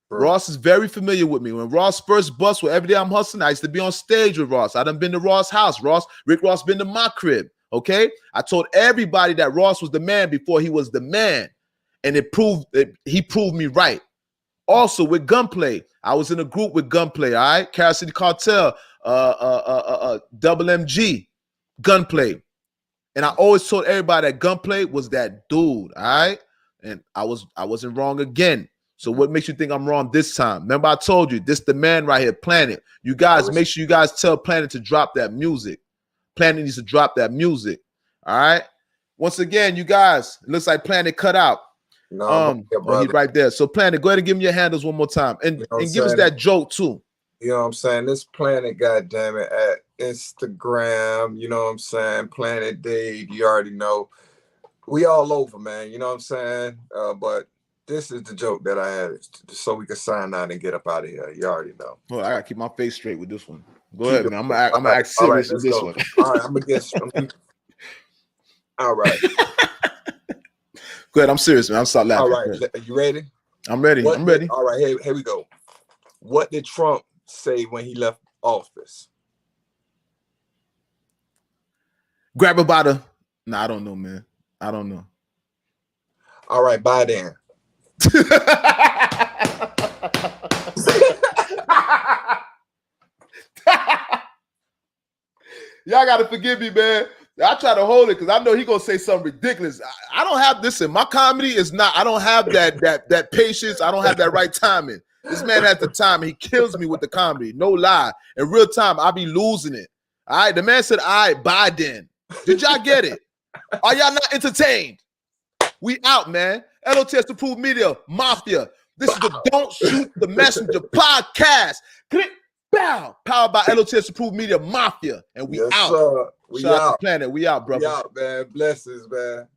Ross is very familiar with me. When Ross first bust with Every Day I'm Hustling, I used to be on stage with Ross. I done been to Ross' house. Rick Ross been to my crib. Okay. I told everybody that Ross was the man before he was the man. And he proved me right. Also with Gunplay, I was in a group with Gunplay, all right? Carol City Cartel, Double MG, Gunplay. And I always told everybody that Gunplay was that dude, all right? And I wasn't wrong again. So what makes you think I'm wrong this time? Remember, I told you, this the man right here, Planet. You guys, make sure you guys tell Planet to drop that music. Planet needs to drop that music. All right. Once again, you guys, it looks like Planet cut out. No, he's right there. So Planet, go ahead and give me your handles one more time. And, and give us that joke too. You know what I'm saying? This Planet, goddammit, at Instagram, you know what I'm saying? Planet Dave, you already know. We all over, man. You know what I'm saying? But this is the joke that I had, so we can sign out and get up out of here. You already know. Oh, I gotta keep my face straight with this one. Go ahead, man. I'm gonna act serious with this one. All right, I'm gonna get. All right. Go ahead. I'm serious, man. I'm start laughing. All right, are you ready? I'm ready. I'm ready. All right, here we go. What did Trump say when he left office? Grab a bottle. Nah, I don't know, man. I don't know. All right, bye then. Y'all gotta forgive me, man. I try to hold it because I know he gonna say something ridiculous. I don't have this in my comedy. Is not. I don't have that patience. I don't have that right timing. This man has the time. He kills me with the comedy. No lie. In real time, I be losing it. All right. The man said, "All right, bye then." Did y'all get it? Are y'all not entertained? We out, man. L.O.T.S Approved Media Mafia. This is the Don't Shoot the Messenger podcast. Click, bow. Powered by L.O.T.S Approved Media Mafia. And we out. Sir. We Shout out out. to Planet. We out, brother. We out, man. Blessings, man.